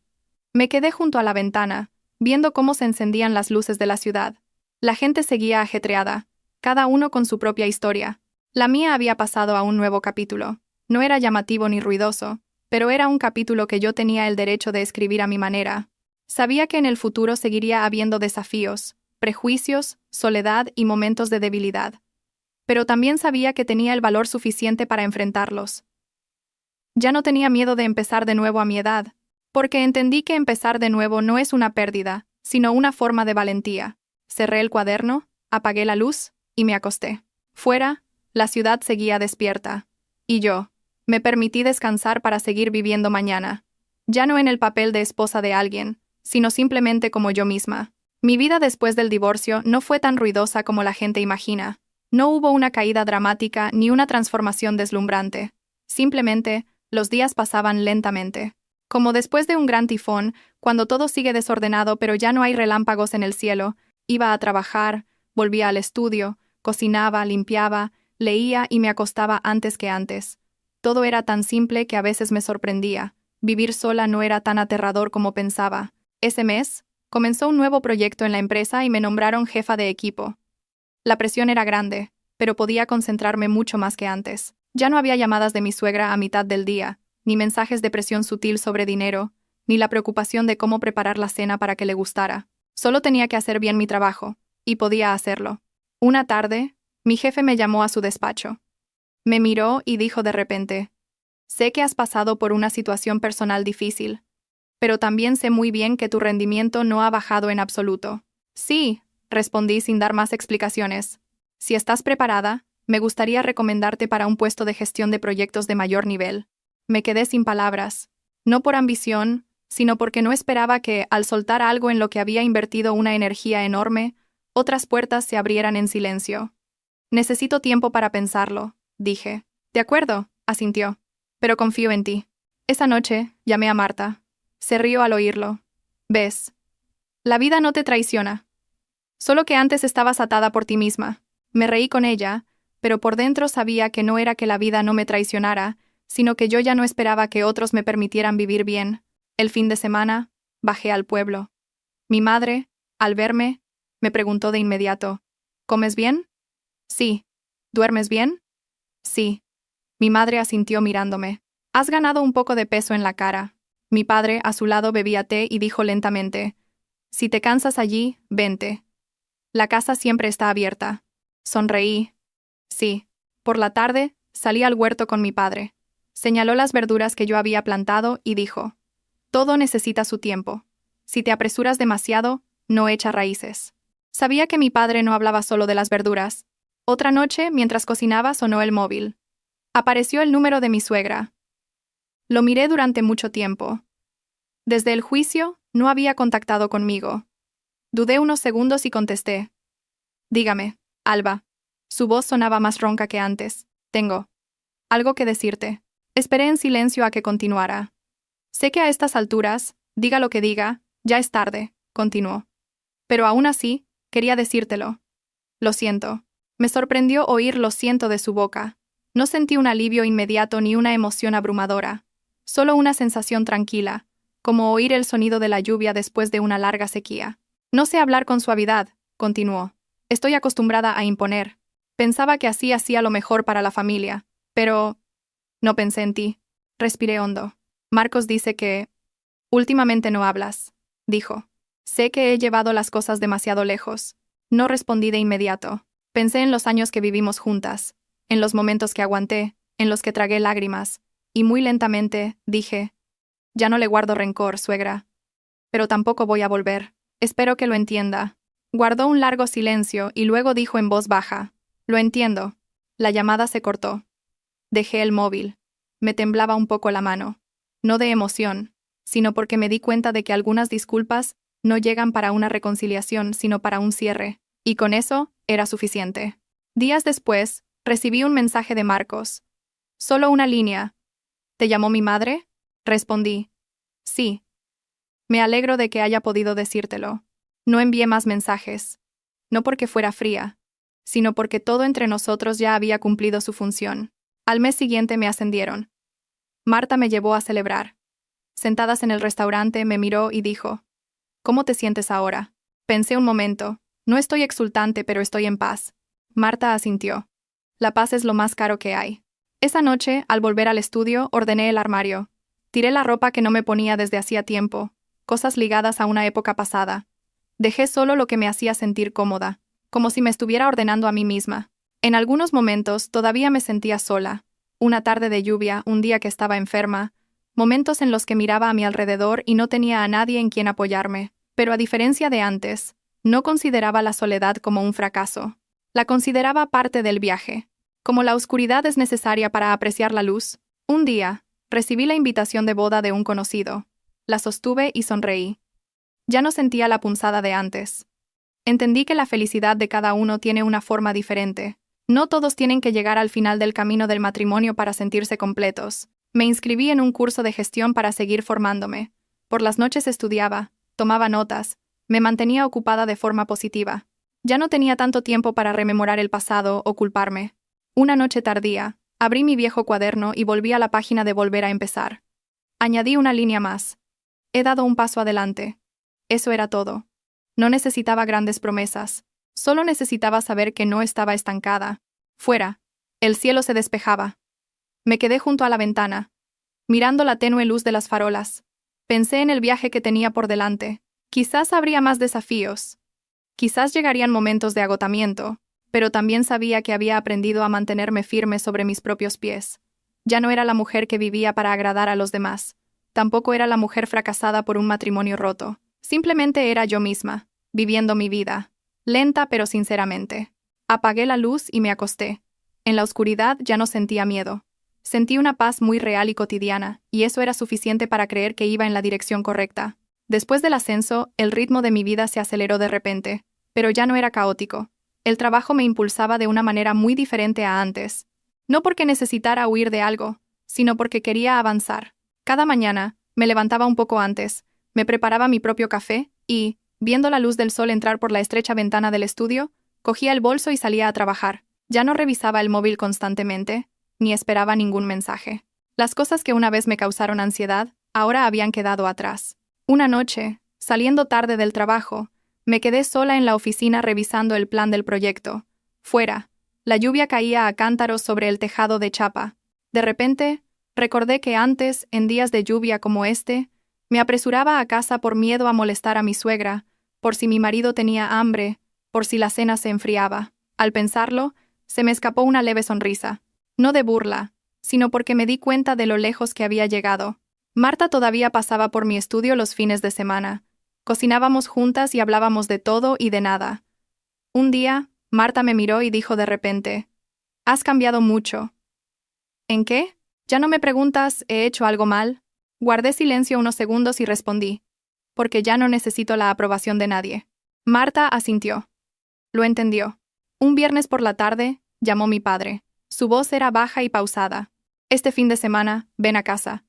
Me quedé junto a la ventana, viendo cómo se encendían las luces de la ciudad. La gente seguía ajetreada, cada uno con su propia historia. La mía había pasado a un nuevo capítulo. No era llamativo ni ruidoso, pero era un capítulo que yo tenía el derecho de escribir a mi manera. Sabía que en el futuro seguiría habiendo desafíos, prejuicios, soledad y momentos de debilidad, pero también sabía que tenía el valor suficiente para enfrentarlos. Ya no tenía miedo de empezar de nuevo a mi edad, porque entendí que empezar de nuevo no es una pérdida, sino una forma de valentía. Cerré el cuaderno, apagué la luz y me acosté. Fuera, la ciudad seguía despierta. Y yo, me permití descansar para seguir viviendo mañana. Ya no en el papel de esposa de alguien, sino simplemente como yo misma. Mi vida después del divorcio no fue tan ruidosa como la gente imagina. No hubo una caída dramática ni una transformación deslumbrante. Simplemente, los días pasaban lentamente. Como después de un gran tifón, cuando todo sigue desordenado pero ya no hay relámpagos en el cielo, iba a trabajar, volvía al estudio, cocinaba, limpiaba, leía y me acostaba antes que antes. Todo era tan simple que a veces me sorprendía. Vivir sola no era tan aterrador como pensaba. Ese mes, comenzó un nuevo proyecto en la empresa y me nombraron jefa de equipo. La presión era grande, pero podía concentrarme mucho más que antes. Ya no había llamadas de mi suegra a mitad del día, ni mensajes de presión sutil sobre dinero, ni la preocupación de cómo preparar la cena para que le gustara. Solo tenía que hacer bien mi trabajo, y podía hacerlo. Una tarde, mi jefe me llamó a su despacho. Me miró y dijo de repente: «Sé que has pasado por una situación personal difícil, pero también sé muy bien que tu rendimiento no ha bajado en absoluto». «Sí», respondí sin dar más explicaciones. «Si estás preparada, me gustaría recomendarte para un puesto de gestión de proyectos de mayor nivel». Me quedé sin palabras. No por ambición, sino porque no esperaba que, al soltar algo en lo que había invertido una energía enorme, otras puertas se abrieran en silencio. «Necesito tiempo para pensarlo», dije. «De acuerdo», asintió. «Pero confío en ti». Esa noche, llamé a Marta. Se rió al oírlo. «¿Ves? La vida no te traiciona. Solo que antes estabas atada por ti misma». Me reí con ella, pero por dentro sabía que no era que la vida no me traicionara, sino que yo ya no esperaba que otros me permitieran vivir bien. El fin de semana, bajé al pueblo. Mi madre, al verme, me preguntó de inmediato: «¿Comes bien?» «Sí». «¿Duermes bien?» «Sí». Mi madre asintió mirándome. «Has ganado un poco de peso en la cara». Mi padre, a su lado, bebía té y dijo lentamente: «Si te cansas allí, vente. La casa siempre está abierta». Sonreí. Sí. Por la tarde, salí al huerto con mi padre. Señaló las verduras que yo había plantado y dijo: «Todo necesita su tiempo. Si te apresuras demasiado, no echa raíces». Sabía que mi padre no hablaba solo de las verduras. Otra noche, mientras cocinaba, sonó el móvil. Apareció el número de mi suegra. Lo miré durante mucho tiempo. Desde el juicio, no había contactado conmigo. Dudé unos segundos y contesté: «Dígame, Alba». Su voz sonaba más ronca que antes. «Tengo algo que decirte». Esperé en silencio a que continuara. «Sé que a estas alturas, diga lo que diga, ya es tarde», continuó. «Pero aún así, quería decírtelo. Lo siento». Me sorprendió oír «lo siento» de su boca. No sentí un alivio inmediato ni una emoción abrumadora. Solo una sensación tranquila, como oír el sonido de la lluvia después de una larga sequía. «No sé hablar con suavidad», continuó. «Estoy acostumbrada a imponer. Pensaba que así hacía lo mejor para la familia. Pero no pensé en ti». Respiré hondo. «Marcos dice que últimamente no hablas», dijo. «Sé que he llevado las cosas demasiado lejos». No respondí de inmediato. Pensé en los años que vivimos juntas, en los momentos que aguanté, en los que tragué lágrimas, y muy lentamente dije: «Ya no le guardo rencor, suegra. Pero tampoco voy a volver. Espero que lo entienda». Guardó un largo silencio y luego dijo en voz baja: «Lo entiendo». La llamada se cortó. Dejé el móvil. Me temblaba un poco la mano. No de emoción, sino porque me di cuenta de que algunas disculpas no llegan para una reconciliación, sino para un cierre, y con eso era suficiente. Días después, recibí un mensaje de Marcos. Solo una línea. «¿Te llamó mi madre?» Respondí: «Sí». «Me alegro de que haya podido decírtelo». No envié más mensajes. No porque fuera fría, sino porque todo entre nosotros ya había cumplido su función. Al mes siguiente me ascendieron. Marta me llevó a celebrar. Sentadas en el restaurante, me miró y dijo: «¿Cómo te sientes ahora?» Pensé un momento. «No estoy exultante, pero estoy en paz». Marta asintió. «La paz es lo más caro que hay». Esa noche, al volver al estudio, ordené el armario. Tiré la ropa que no me ponía desde hacía tiempo, cosas ligadas a una época pasada. Dejé solo lo que me hacía sentir cómoda, como si me estuviera ordenando a mí misma. En algunos momentos todavía me sentía sola. Una tarde de lluvia, un día que estaba enferma, momentos en los que miraba a mi alrededor y no tenía a nadie en quien apoyarme. Pero a diferencia de antes, no consideraba la soledad como un fracaso. La consideraba parte del viaje. Como la oscuridad es necesaria para apreciar la luz, un día, recibí la invitación de boda de un conocido. La sostuve y sonreí. Ya no sentía la punzada de antes. Entendí que la felicidad de cada uno tiene una forma diferente. No todos tienen que llegar al final del camino del matrimonio para sentirse completos. Me inscribí en un curso de gestión para seguir formándome. Por las noches estudiaba, tomaba notas, me mantenía ocupada de forma positiva. Ya no tenía tanto tiempo para rememorar el pasado o culparme. Una noche tardía, abrí mi viejo cuaderno y volví a la página de volver a empezar. Añadí una línea más. He dado un paso adelante. Eso era todo. No necesitaba grandes promesas. Solo necesitaba saber que no estaba estancada. Fuera, el cielo se despejaba. Me quedé junto a la ventana, mirando la tenue luz de las farolas. Pensé en el viaje que tenía por delante. Quizás habría más desafíos. Quizás llegarían momentos de agotamiento, pero también sabía que había aprendido a mantenerme firme sobre mis propios pies. Ya no era la mujer que vivía para agradar a los demás. Tampoco era la mujer fracasada por un matrimonio roto. Simplemente era yo misma, viviendo mi vida. Lenta pero sinceramente. Apagué la luz y me acosté. En la oscuridad ya no sentía miedo. Sentí una paz muy real y cotidiana, y eso era suficiente para creer que iba en la dirección correcta. Después del ascenso, el ritmo de mi vida se aceleró de repente, pero ya no era caótico. El trabajo me impulsaba de una manera muy diferente a antes. No porque necesitara huir de algo, sino porque quería avanzar. Cada mañana, me levantaba un poco antes, me preparaba mi propio café y, viendo la luz del sol entrar por la estrecha ventana del estudio, cogía el bolso y salía a trabajar. Ya no revisaba el móvil constantemente, ni esperaba ningún mensaje. Las cosas que una vez me causaron ansiedad, ahora habían quedado atrás. Una noche, saliendo tarde del trabajo, me quedé sola en la oficina revisando el plan del proyecto. Fuera, la lluvia caía a cántaros sobre el tejado de chapa. De repente, recordé que antes, en días de lluvia como este, me apresuraba a casa por miedo a molestar a mi suegra, por si mi marido tenía hambre, por si la cena se enfriaba. Al pensarlo, se me escapó una leve sonrisa. No de burla, sino porque me di cuenta de lo lejos que había llegado. Marta todavía pasaba por mi estudio los fines de semana. Cocinábamos juntas y hablábamos de todo y de nada. Un día, Marta me miró y dijo de repente: «Has cambiado mucho». «¿En qué? ¿Ya no me preguntas, he hecho algo mal?» Guardé silencio unos segundos y respondí: «Porque ya no necesito la aprobación de nadie». Marta asintió. Lo entendió. Un viernes por la tarde, llamó mi padre. Su voz era baja y pausada. «Este fin de semana, ven a casa.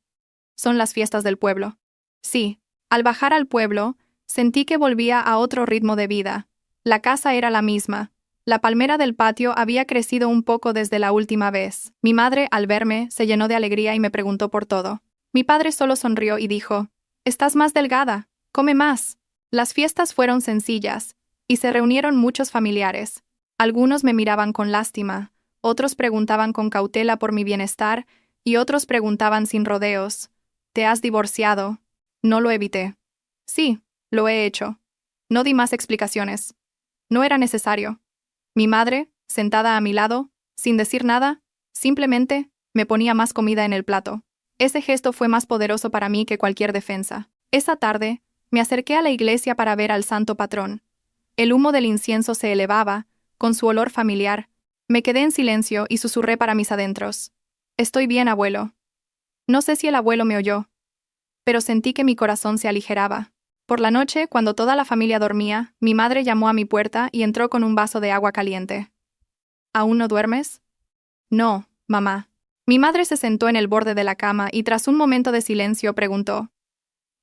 Son las fiestas del pueblo». Sí, al bajar al pueblo, sentí que volvía a otro ritmo de vida. La casa era la misma. La palmera del patio había crecido un poco desde la última vez. Mi madre, al verme, se llenó de alegría y me preguntó por todo. Mi padre solo sonrió y dijo: «Estás más delgada, come más». Las fiestas fueron sencillas, y se reunieron muchos familiares. Algunos me miraban con lástima, otros preguntaban con cautela por mi bienestar, y otros preguntaban sin rodeos: «¿Te has divorciado?» No lo evité. «Sí, lo he hecho». No di más explicaciones. No era necesario. Mi madre, sentada a mi lado, sin decir nada, simplemente, me ponía más comida en el plato. Ese gesto fue más poderoso para mí que cualquier defensa. Esa tarde, me acerqué a la iglesia para ver al santo patrón. El humo del incienso se elevaba, con su olor familiar. Me quedé en silencio y susurré para mis adentros: «Estoy bien, abuelo». No sé si el abuelo me oyó, pero sentí que mi corazón se aligeraba. Por la noche, cuando toda la familia dormía, mi madre llamó a mi puerta y entró con un vaso de agua caliente. «¿Aún no duermes?» «No, mamá». Mi madre se sentó en el borde de la cama y tras un momento de silencio preguntó: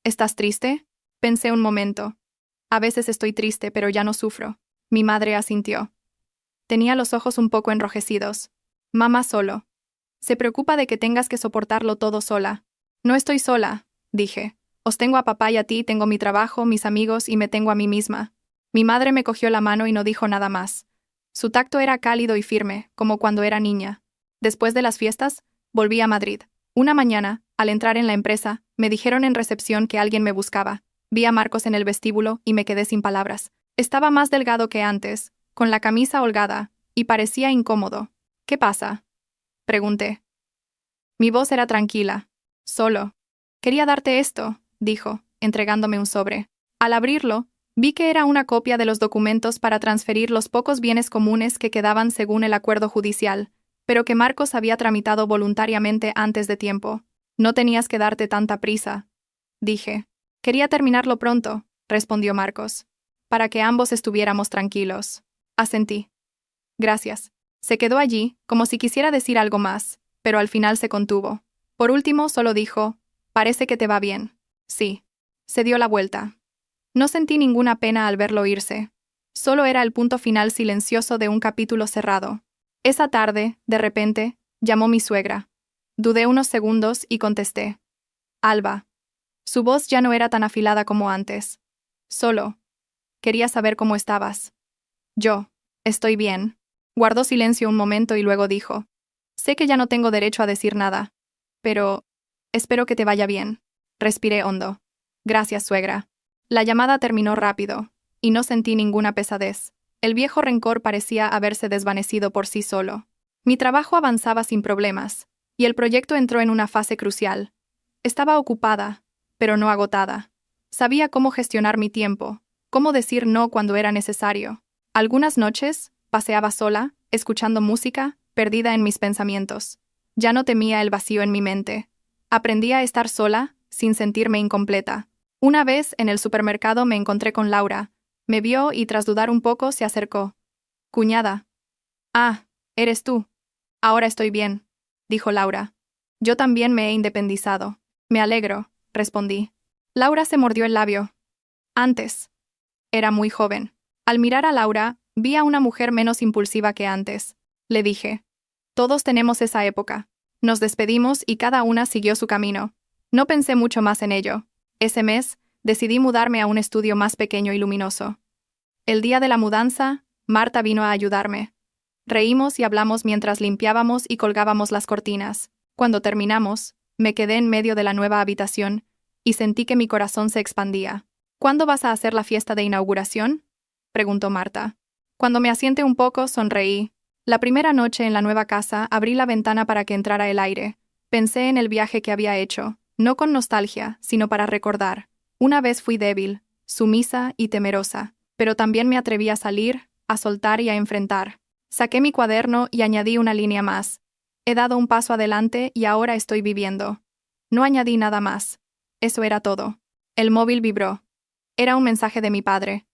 «¿Estás triste?» Pensé un momento. «A veces estoy triste, pero ya no sufro». Mi madre asintió. Tenía los ojos un poco enrojecidos. «Mamá solo. Se preocupa de que tengas que soportarlo todo sola». «No estoy sola», dije. «Os tengo a papá y a ti, tengo mi trabajo, mis amigos y me tengo a mí misma». Mi madre me cogió la mano y no dijo nada más. Su tacto era cálido y firme, como cuando era niña. Después de las fiestas, volví a Madrid. Una mañana, al entrar en la empresa, me dijeron en recepción que alguien me buscaba. Vi a Marcos en el vestíbulo y me quedé sin palabras. Estaba más delgado que antes, con la camisa holgada, y parecía incómodo. ¿Qué pasa? Pregunté. Mi voz era tranquila. Solo. Quería darte esto, dijo, entregándome un sobre. Al abrirlo, vi que era una copia de los documentos para transferir los pocos bienes comunes que quedaban según el acuerdo judicial, pero que Marcos había tramitado voluntariamente antes de tiempo. No tenías que darte tanta prisa, dije. Quería terminarlo pronto, respondió Marcos, para que ambos estuviéramos tranquilos. Asentí. Gracias. Se quedó allí, como si quisiera decir algo más, pero al final se contuvo. Por último, solo dijo, parece que te va bien. Sí. Se dio la vuelta. No sentí ninguna pena al verlo irse. Solo era el punto final silencioso de un capítulo cerrado. Esa tarde, de repente, llamó mi suegra. Dudé unos segundos y contesté. Alba. Su voz ya no era tan afilada como antes. Solo. Quería saber cómo estabas. Yo. Estoy bien. Guardó silencio un momento y luego dijo. Sé que ya no tengo derecho a decir nada. Pero... espero que te vaya bien. Respiré hondo. Gracias, suegra. La llamada terminó rápido, y no sentí ninguna pesadez. El viejo rencor parecía haberse desvanecido por sí solo. Mi trabajo avanzaba sin problemas, y el proyecto entró en una fase crucial. Estaba ocupada, pero no agotada. Sabía cómo gestionar mi tiempo, cómo decir no cuando era necesario. Algunas noches, paseaba sola, escuchando música, perdida en mis pensamientos. Ya no temía el vacío en mi mente. Aprendí a estar sola, sin sentirme incompleta. Una vez, en el supermercado me encontré con Laura. Me vio y tras dudar un poco se acercó. Cuñada. Ah, eres tú. Ahora estoy bien, dijo Laura. Yo también me he independizado. Me alegro, respondí. Laura se mordió el labio. Antes. Era muy joven. Al mirar a Laura, vi a una mujer menos impulsiva que antes. Le dije. Todos tenemos esa época. Nos despedimos y cada una siguió su camino. No pensé mucho más en ello. Ese mes, decidí mudarme a un estudio más pequeño y luminoso. El día de la mudanza, Marta vino a ayudarme. Reímos y hablamos mientras limpiábamos y colgábamos las cortinas. Cuando terminamos, me quedé en medio de la nueva habitación y sentí que mi corazón se expandía. ¿Cuándo vas a hacer la fiesta de inauguración? Preguntó Marta. Cuando me asienté un poco, sonreí. La primera noche en la nueva casa abrí la ventana para que entrara el aire. Pensé en el viaje que había hecho, no con nostalgia, sino para recordar. Una vez fui débil, sumisa y temerosa, pero también me atreví a salir, a soltar y a enfrentar. Saqué mi cuaderno y añadí una línea más. He dado un paso adelante y ahora estoy viviendo. No añadí nada más. Eso era todo. El móvil vibró. Era un mensaje de mi padre.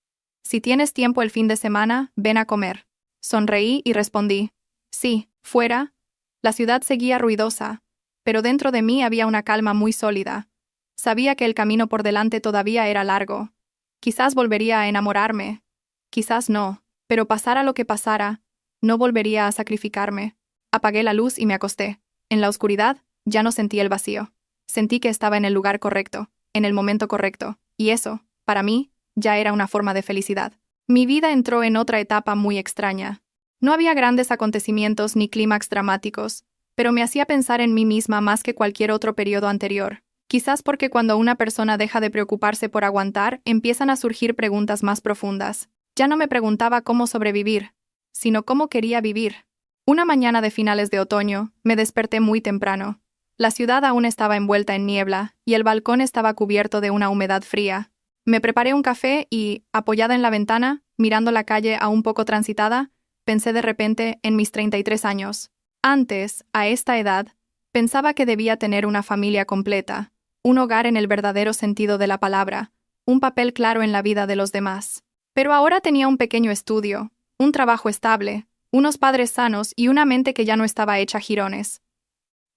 Si tienes tiempo el fin de semana, ven a comer. Sonreí y respondí. Sí, fuera. La ciudad seguía ruidosa, pero dentro de mí había una calma muy sólida. Sabía que el camino por delante todavía era largo. Quizás volvería a enamorarme. Quizás no, pero pasara lo que pasara, no volvería a sacrificarme. Apagué la luz y me acosté. En la oscuridad, ya no sentí el vacío. Sentí que estaba en el lugar correcto, en el momento correcto, y eso, para mí, ya era una forma de felicidad. Mi vida entró en otra etapa muy extraña. No había grandes acontecimientos ni clímax dramáticos, pero me hacía pensar en mí misma más que cualquier otro periodo anterior. Quizás porque cuando una persona deja de preocuparse por aguantar, empiezan a surgir preguntas más profundas. Ya no me preguntaba cómo sobrevivir, sino cómo quería vivir. Una mañana de finales de otoño, me desperté muy temprano. La ciudad aún estaba envuelta en niebla, y el balcón estaba cubierto de una humedad fría. Me preparé un café y, apoyada en la ventana, mirando la calle aún poco transitada, pensé de repente en mis 33 años. Antes, a esta edad, pensaba que debía tener una familia completa, un hogar en el verdadero sentido de la palabra, un papel claro en la vida de los demás. Pero ahora tenía un pequeño estudio, un trabajo estable, unos padres sanos y una mente que ya no estaba hecha jirones.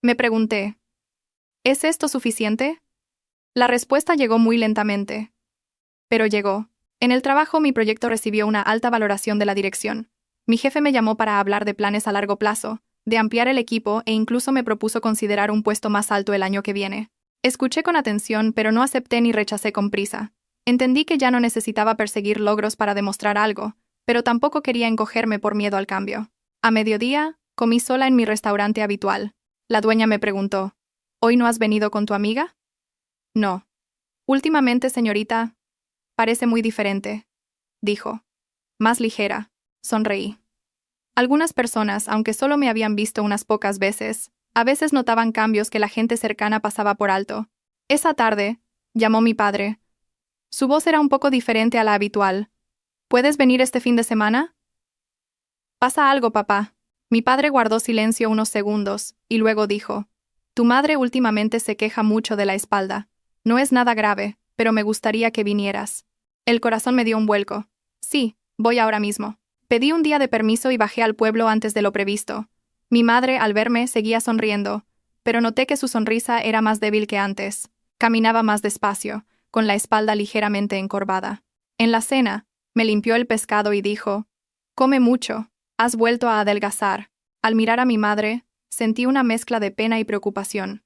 Me pregunté, ¿es esto suficiente? La respuesta llegó muy lentamente. Pero llegó. En el trabajo mi proyecto recibió una alta valoración de la dirección. Mi jefe me llamó para hablar de planes a largo plazo, de ampliar el equipo e incluso me propuso considerar un puesto más alto el año que viene. Escuché con atención, pero no acepté ni rechacé con prisa. Entendí que ya no necesitaba perseguir logros para demostrar algo, pero tampoco quería encogerme por miedo al cambio. A mediodía, comí sola en mi restaurante habitual. La dueña me preguntó, ¿hoy no has venido con tu amiga? No. Últimamente, señorita, parece muy diferente, dijo. Más ligera. Sonreí. Algunas personas, aunque solo me habían visto unas pocas veces, a veces notaban cambios que la gente cercana pasaba por alto. Esa tarde, llamó mi padre. Su voz era un poco diferente a la habitual. ¿Puedes venir este fin de semana? ¿Pasa algo, papá? Mi padre guardó silencio unos segundos, y luego dijo: Tu madre últimamente se queja mucho de la espalda. No es nada grave, pero me gustaría que vinieras. El corazón me dio un vuelco. Sí, voy ahora mismo. Pedí un día de permiso y bajé al pueblo antes de lo previsto. Mi madre, al verme, seguía sonriendo, pero noté que su sonrisa era más débil que antes. Caminaba más despacio, con la espalda ligeramente encorvada. En la cena, me limpió el pescado y dijo: Come mucho, has vuelto a adelgazar. Al mirar a mi madre, sentí una mezcla de pena y preocupación.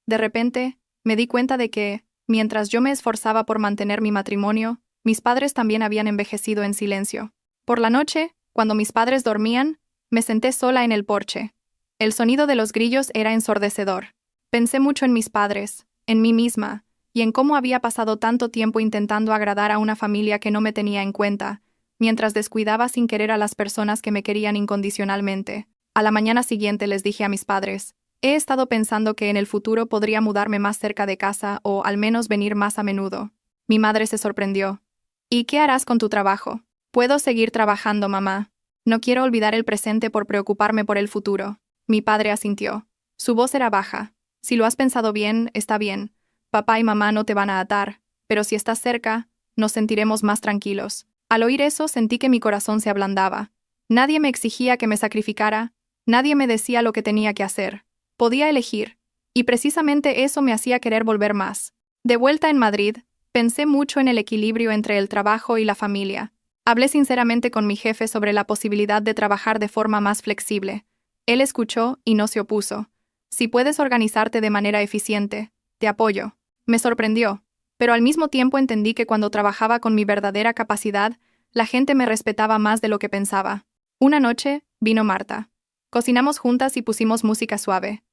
De repente, me di cuenta de que, mientras yo me esforzaba por mantener mi matrimonio, mis padres también habían envejecido en silencio. Por la noche, cuando mis padres dormían, me senté sola en el porche. El sonido de los grillos era ensordecedor. Pensé mucho en mis padres, en mí misma, y en cómo había pasado tanto tiempo intentando agradar a una familia que no me tenía en cuenta, mientras descuidaba sin querer a las personas que me querían incondicionalmente. A la mañana siguiente les dije a mis padres: He estado pensando que en el futuro podría mudarme más cerca de casa o al menos venir más a menudo. Mi madre se sorprendió. ¿Y qué harás con tu trabajo? Puedo seguir trabajando, mamá. No quiero olvidar el presente por preocuparme por el futuro. Mi padre asintió. Su voz era baja. Si lo has pensado bien, está bien. Papá y mamá no te van a atar, pero si estás cerca, nos sentiremos más tranquilos. Al oír eso, sentí que mi corazón se ablandaba. Nadie me exigía que me sacrificara, nadie me decía lo que tenía que hacer. Podía elegir, y precisamente eso me hacía querer volver más. De vuelta en Madrid, pensé mucho en el equilibrio entre el trabajo y la familia. Hablé sinceramente con mi jefe sobre la posibilidad de trabajar de forma más flexible. Él escuchó y no se opuso. Si puedes organizarte de manera eficiente, te apoyo. Me sorprendió, pero al mismo tiempo entendí que cuando trabajaba con mi verdadera capacidad, la gente me respetaba más de lo que pensaba. Una noche, vino Marta. Cocinamos juntas y pusimos música suave.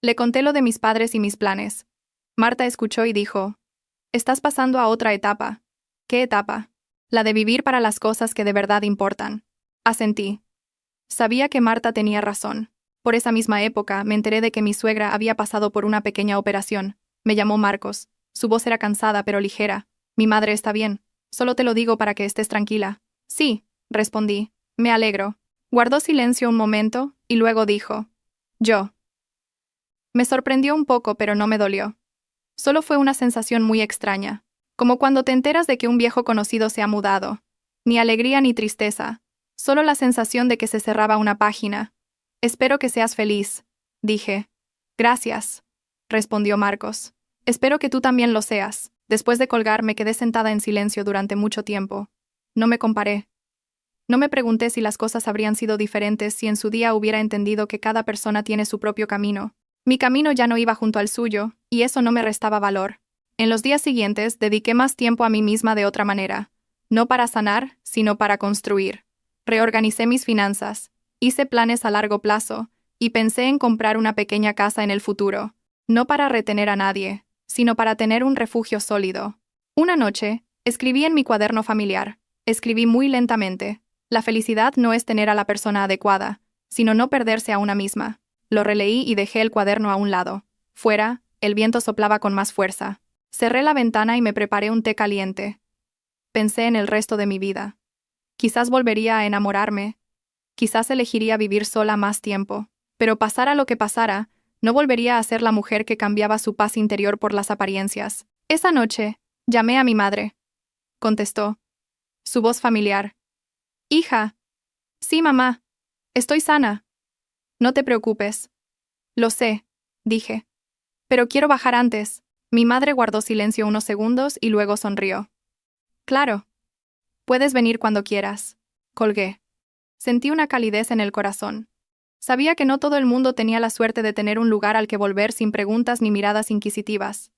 Le conté lo de mis padres y mis planes. Marta escuchó y dijo: Estás pasando a otra etapa. ¿Qué etapa? La de vivir para las cosas que de verdad importan. Asentí. Sabía que Marta tenía razón. Por esa misma época me enteré de que mi suegra había pasado por una pequeña operación. Me llamó Marcos. Su voz era cansada pero ligera. Mi madre está bien. Solo te lo digo para que estés tranquila. Sí, respondí. Me alegro. Guardó silencio un momento y luego dijo: Yo. Me sorprendió un poco, pero no me dolió. Solo fue una sensación muy extraña. Como cuando te enteras de que un viejo conocido se ha mudado. Ni alegría ni tristeza. Solo la sensación de que se cerraba una página. Espero que seas feliz, dije. Gracias, respondió Marcos. Espero que tú también lo seas. Después de colgar me quedé sentada en silencio durante mucho tiempo. No me comparé. No me pregunté si las cosas habrían sido diferentes si en su día hubiera entendido que cada persona tiene su propio camino. Mi camino ya no iba junto al suyo, y eso no me restaba valor. En los días siguientes dediqué más tiempo a mí misma de otra manera. No para sanar, sino para construir. Reorganicé mis finanzas, hice planes a largo plazo, y pensé en comprar una pequeña casa en el futuro. No para retener a nadie, sino para tener un refugio sólido. Una noche, escribí en mi cuaderno familiar. Escribí muy lentamente: La felicidad no es tener a la persona adecuada, sino no perderse a una misma. Lo releí y dejé el cuaderno a un lado. Fuera, el viento soplaba con más fuerza. Cerré la ventana y me preparé un té caliente. Pensé en el resto de mi vida. Quizás volvería a enamorarme. Quizás elegiría vivir sola más tiempo. Pero pasara lo que pasara, no volvería a ser la mujer que cambiaba su paz interior por las apariencias. Esa noche, llamé a mi madre. Contestó. Su voz familiar. Hija. Sí, mamá. Estoy sana. No te preocupes. Lo sé, dije. Pero quiero bajar antes. Mi madre guardó silencio unos segundos y luego sonrió. Claro. Puedes venir cuando quieras. Colgué. Sentí una calidez en el corazón. Sabía que no todo el mundo tenía la suerte de tener un lugar al que volver sin preguntas ni miradas inquisitivas.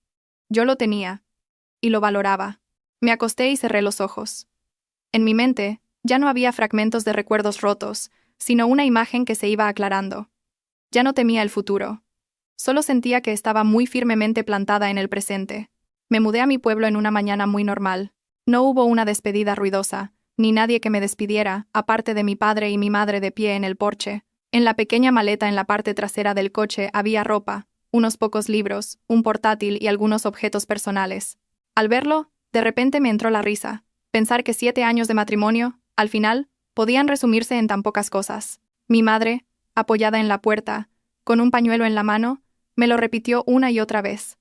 Yo lo tenía. Y lo valoraba. Me acosté y cerré los ojos. En mi mente, ya no había fragmentos de recuerdos rotos, sino una imagen que se iba aclarando. Ya no temía el futuro. Solo sentía que estaba muy firmemente plantada en el presente. Me mudé a mi pueblo en una mañana muy normal. No hubo una despedida ruidosa, ni nadie que me despidiera, aparte de mi padre y mi madre de pie en el porche. En la pequeña maleta en la parte trasera del coche había ropa, unos pocos libros, un portátil y algunos objetos personales. Al verlo, de repente me entró la risa. Pensar que 7 años de matrimonio, al final, podían resumirse en tan pocas cosas. Mi madre, apoyada en la puerta, con un pañuelo en la mano, me lo repitió una y otra vez.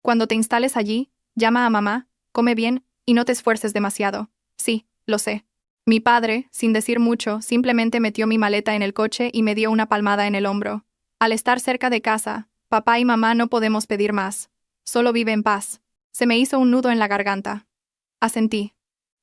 Cuando te instales allí, llama a mamá, come bien y no te esfuerces demasiado. Sí, lo sé. Mi padre, sin decir mucho, simplemente metió mi maleta en el coche y me dio una palmada en el hombro. Al estar cerca de casa, papá y mamá no podemos pedir más. Solo vive en paz. Se me hizo un nudo en la garganta. Asentí.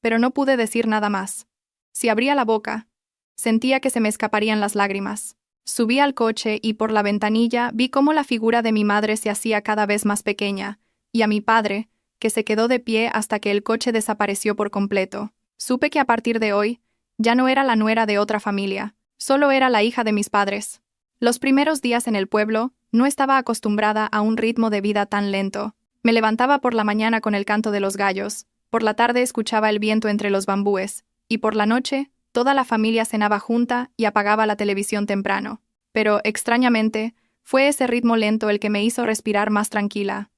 Pero no pude decir nada más. Si abría la boca, sentía que se me escaparían las lágrimas. Subí al coche y por la ventanilla vi cómo la figura de mi madre se hacía cada vez más pequeña, y a mi padre, que se quedó de pie hasta que el coche desapareció por completo. Supe que a partir de hoy, ya no era la nuera de otra familia, solo era la hija de mis padres. Los primeros días en el pueblo, no estaba acostumbrada a un ritmo de vida tan lento. Me levantaba por la mañana con el canto de los gallos, por la tarde escuchaba el viento entre los bambúes, y por la noche, toda la familia cenaba junta y apagaba la televisión temprano. Pero, extrañamente, fue ese ritmo lento el que me hizo respirar más tranquila.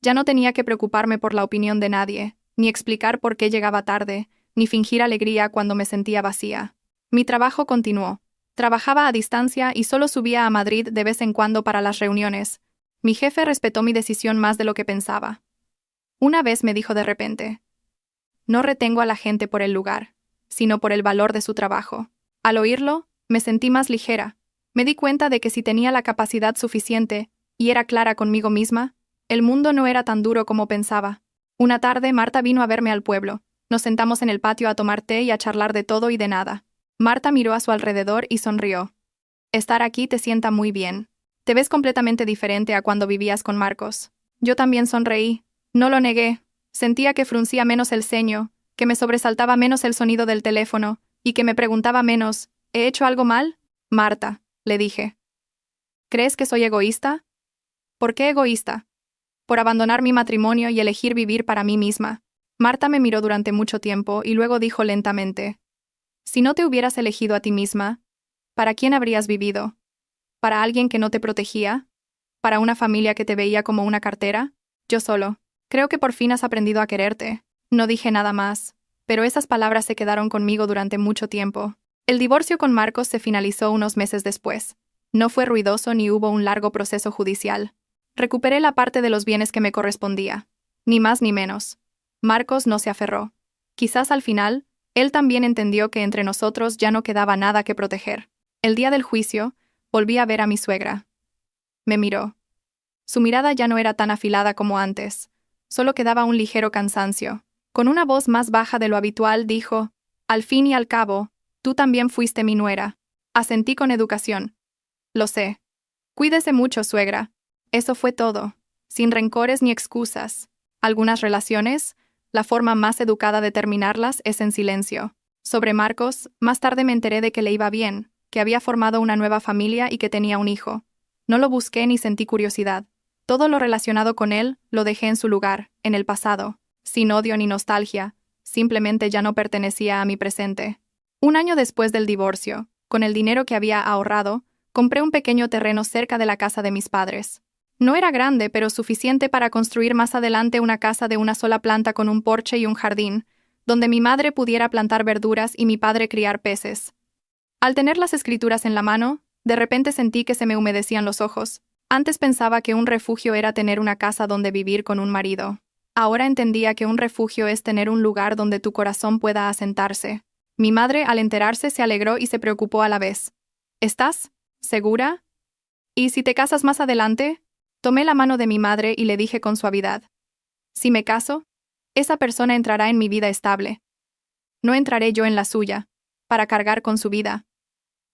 Ya no tenía que preocuparme por la opinión de nadie, ni explicar por qué llegaba tarde, ni fingir alegría cuando me sentía vacía. Mi trabajo continuó. Trabajaba a distancia y solo subía a Madrid de vez en cuando para las reuniones. Mi jefe respetó mi decisión más de lo que pensaba. Una vez me dijo de repente: no retengo a la gente por el lugar, sino por el valor de su trabajo. Al oírlo, me sentí más ligera. Me di cuenta de que si tenía la capacidad suficiente, y era clara conmigo misma, el mundo no era tan duro como pensaba. Una tarde Marta vino a verme al pueblo. Nos sentamos en el patio a tomar té y a charlar de todo y de nada. Marta miró a su alrededor y sonrió. Estar aquí te sienta muy bien. Te ves completamente diferente a cuando vivías con Marcos. Yo también sonreí. No lo negué. Sentía que fruncía menos el ceño, que me sobresaltaba menos el sonido del teléfono, y que me preguntaba menos, ¿he hecho algo mal? Marta, le dije. ¿Crees que soy egoísta? ¿Por qué egoísta? Por abandonar mi matrimonio y elegir vivir para mí misma. Marta me miró durante mucho tiempo y luego dijo lentamente: si no te hubieras elegido a ti misma, ¿para quién habrías vivido? ¿Para alguien que no te protegía? ¿Para una familia que te veía como una cartera? Yo solo. Creo que por fin has aprendido a quererte. No dije nada más, pero esas palabras se quedaron conmigo durante mucho tiempo. El divorcio con Marcos se finalizó unos meses después. No fue ruidoso ni hubo un largo proceso judicial. Recuperé la parte de los bienes que me correspondía. Ni más ni menos. Marcos no se aferró. Quizás al final, él también entendió que entre nosotros ya no quedaba nada que proteger. El día del juicio, volví a ver a mi suegra. Me miró. Su mirada ya no era tan afilada como antes. Solo quedaba un ligero cansancio. Con una voz más baja de lo habitual dijo: al fin y al cabo, tú también fuiste mi nuera. Asentí con educación. Lo sé. Cuídese mucho, suegra. Eso fue todo. Sin rencores ni excusas. Algunas relaciones, la forma más educada de terminarlas es en silencio. Sobre Marcos, más tarde me enteré de que le iba bien, que había formado una nueva familia y que tenía un hijo. No lo busqué ni sentí curiosidad. Todo lo relacionado con él lo dejé en su lugar, en el pasado, sin odio ni nostalgia, simplemente ya no pertenecía a mi presente. Un año después del divorcio, con el dinero que había ahorrado, compré un pequeño terreno cerca de la casa de mis padres. No era grande, pero suficiente para construir más adelante una casa de una sola planta con un porche y un jardín, donde mi madre pudiera plantar verduras y mi padre criar peces. Al tener las escrituras en la mano, de repente sentí que se me humedecían los ojos. Antes pensaba que un refugio era tener una casa donde vivir con un marido. Ahora entendía que un refugio es tener un lugar donde tu corazón pueda asentarse. Mi madre, al enterarse, se alegró y se preocupó a la vez. ¿Estás segura? ¿Y si te casas más adelante? Tomé la mano de mi madre y le dije con suavidad: si me caso, esa persona entrará en mi vida estable. No entraré yo en la suya, para cargar con su vida.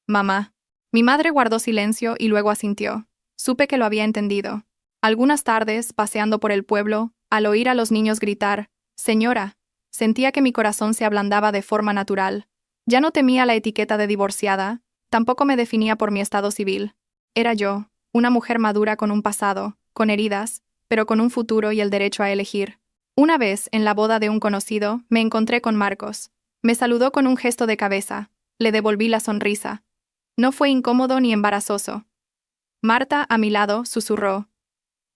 Mamá. Mi madre guardó silencio y luego asintió. Supe que lo había entendido. Algunas tardes, paseando por el pueblo, al oír a los niños gritar: «Señora», sentía que mi corazón se ablandaba de forma natural. Ya no temía la etiqueta de divorciada, tampoco me definía por mi estado civil. Era yo, una mujer madura con un pasado, con heridas, pero con un futuro y el derecho a elegir. Una vez, en la boda de un conocido, me encontré con Marcos. Me saludó con un gesto de cabeza. Le devolví la sonrisa. No fue incómodo ni embarazoso. Marta, a mi lado, susurró.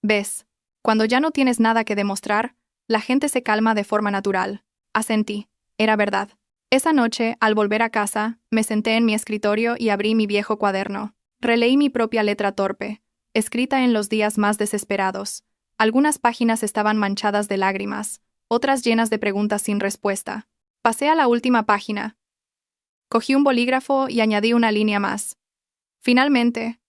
¿Ves? Cuando ya no tienes nada que demostrar, la gente se calma de forma natural. Asentí. Era verdad. Esa noche, al volver a casa, me senté en mi escritorio y abrí mi viejo cuaderno. Releí mi propia letra torpe, escrita en los días más desesperados. Algunas páginas estaban manchadas de lágrimas, otras llenas de preguntas sin respuesta. Pasé a la última página. Cogí un bolígrafo y añadí una línea más. Finalmente,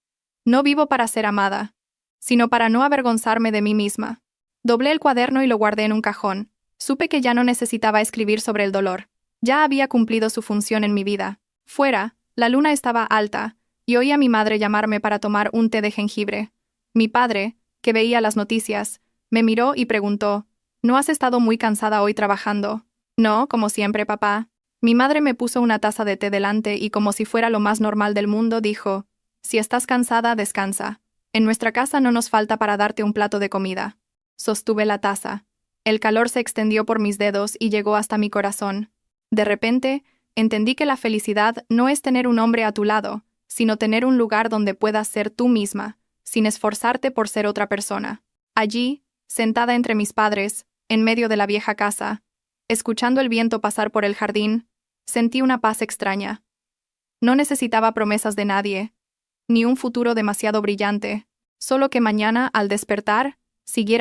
no vivo para ser amada, sino para no avergonzarme de mí misma. Doblé el cuaderno y lo guardé en un cajón. Supe que ya no necesitaba escribir sobre el dolor. Ya había cumplido su función en mi vida. Fuera, la luna estaba alta, y oí a mi madre llamarme para tomar un té de jengibre. Mi padre, que veía las noticias, me miró y preguntó, ¿no has estado muy cansada hoy trabajando? No, como siempre, papá. Mi madre me puso una taza de té delante y como si fuera lo más normal del mundo, dijo, si estás cansada, descansa. En nuestra casa no nos falta para darte un plato de comida. Sostuve la taza. El calor se extendió por mis dedos y llegó hasta mi corazón. De repente, entendí que la felicidad no es tener un hombre a tu lado, sino tener un lugar donde puedas ser tú misma, sin esforzarte por ser otra persona. Allí, sentada entre mis padres, en medio de la vieja casa, escuchando el viento pasar por el jardín, sentí una paz extraña. No necesitaba promesas de nadie, ni un futuro demasiado brillante, solo que mañana, al despertar, siguiera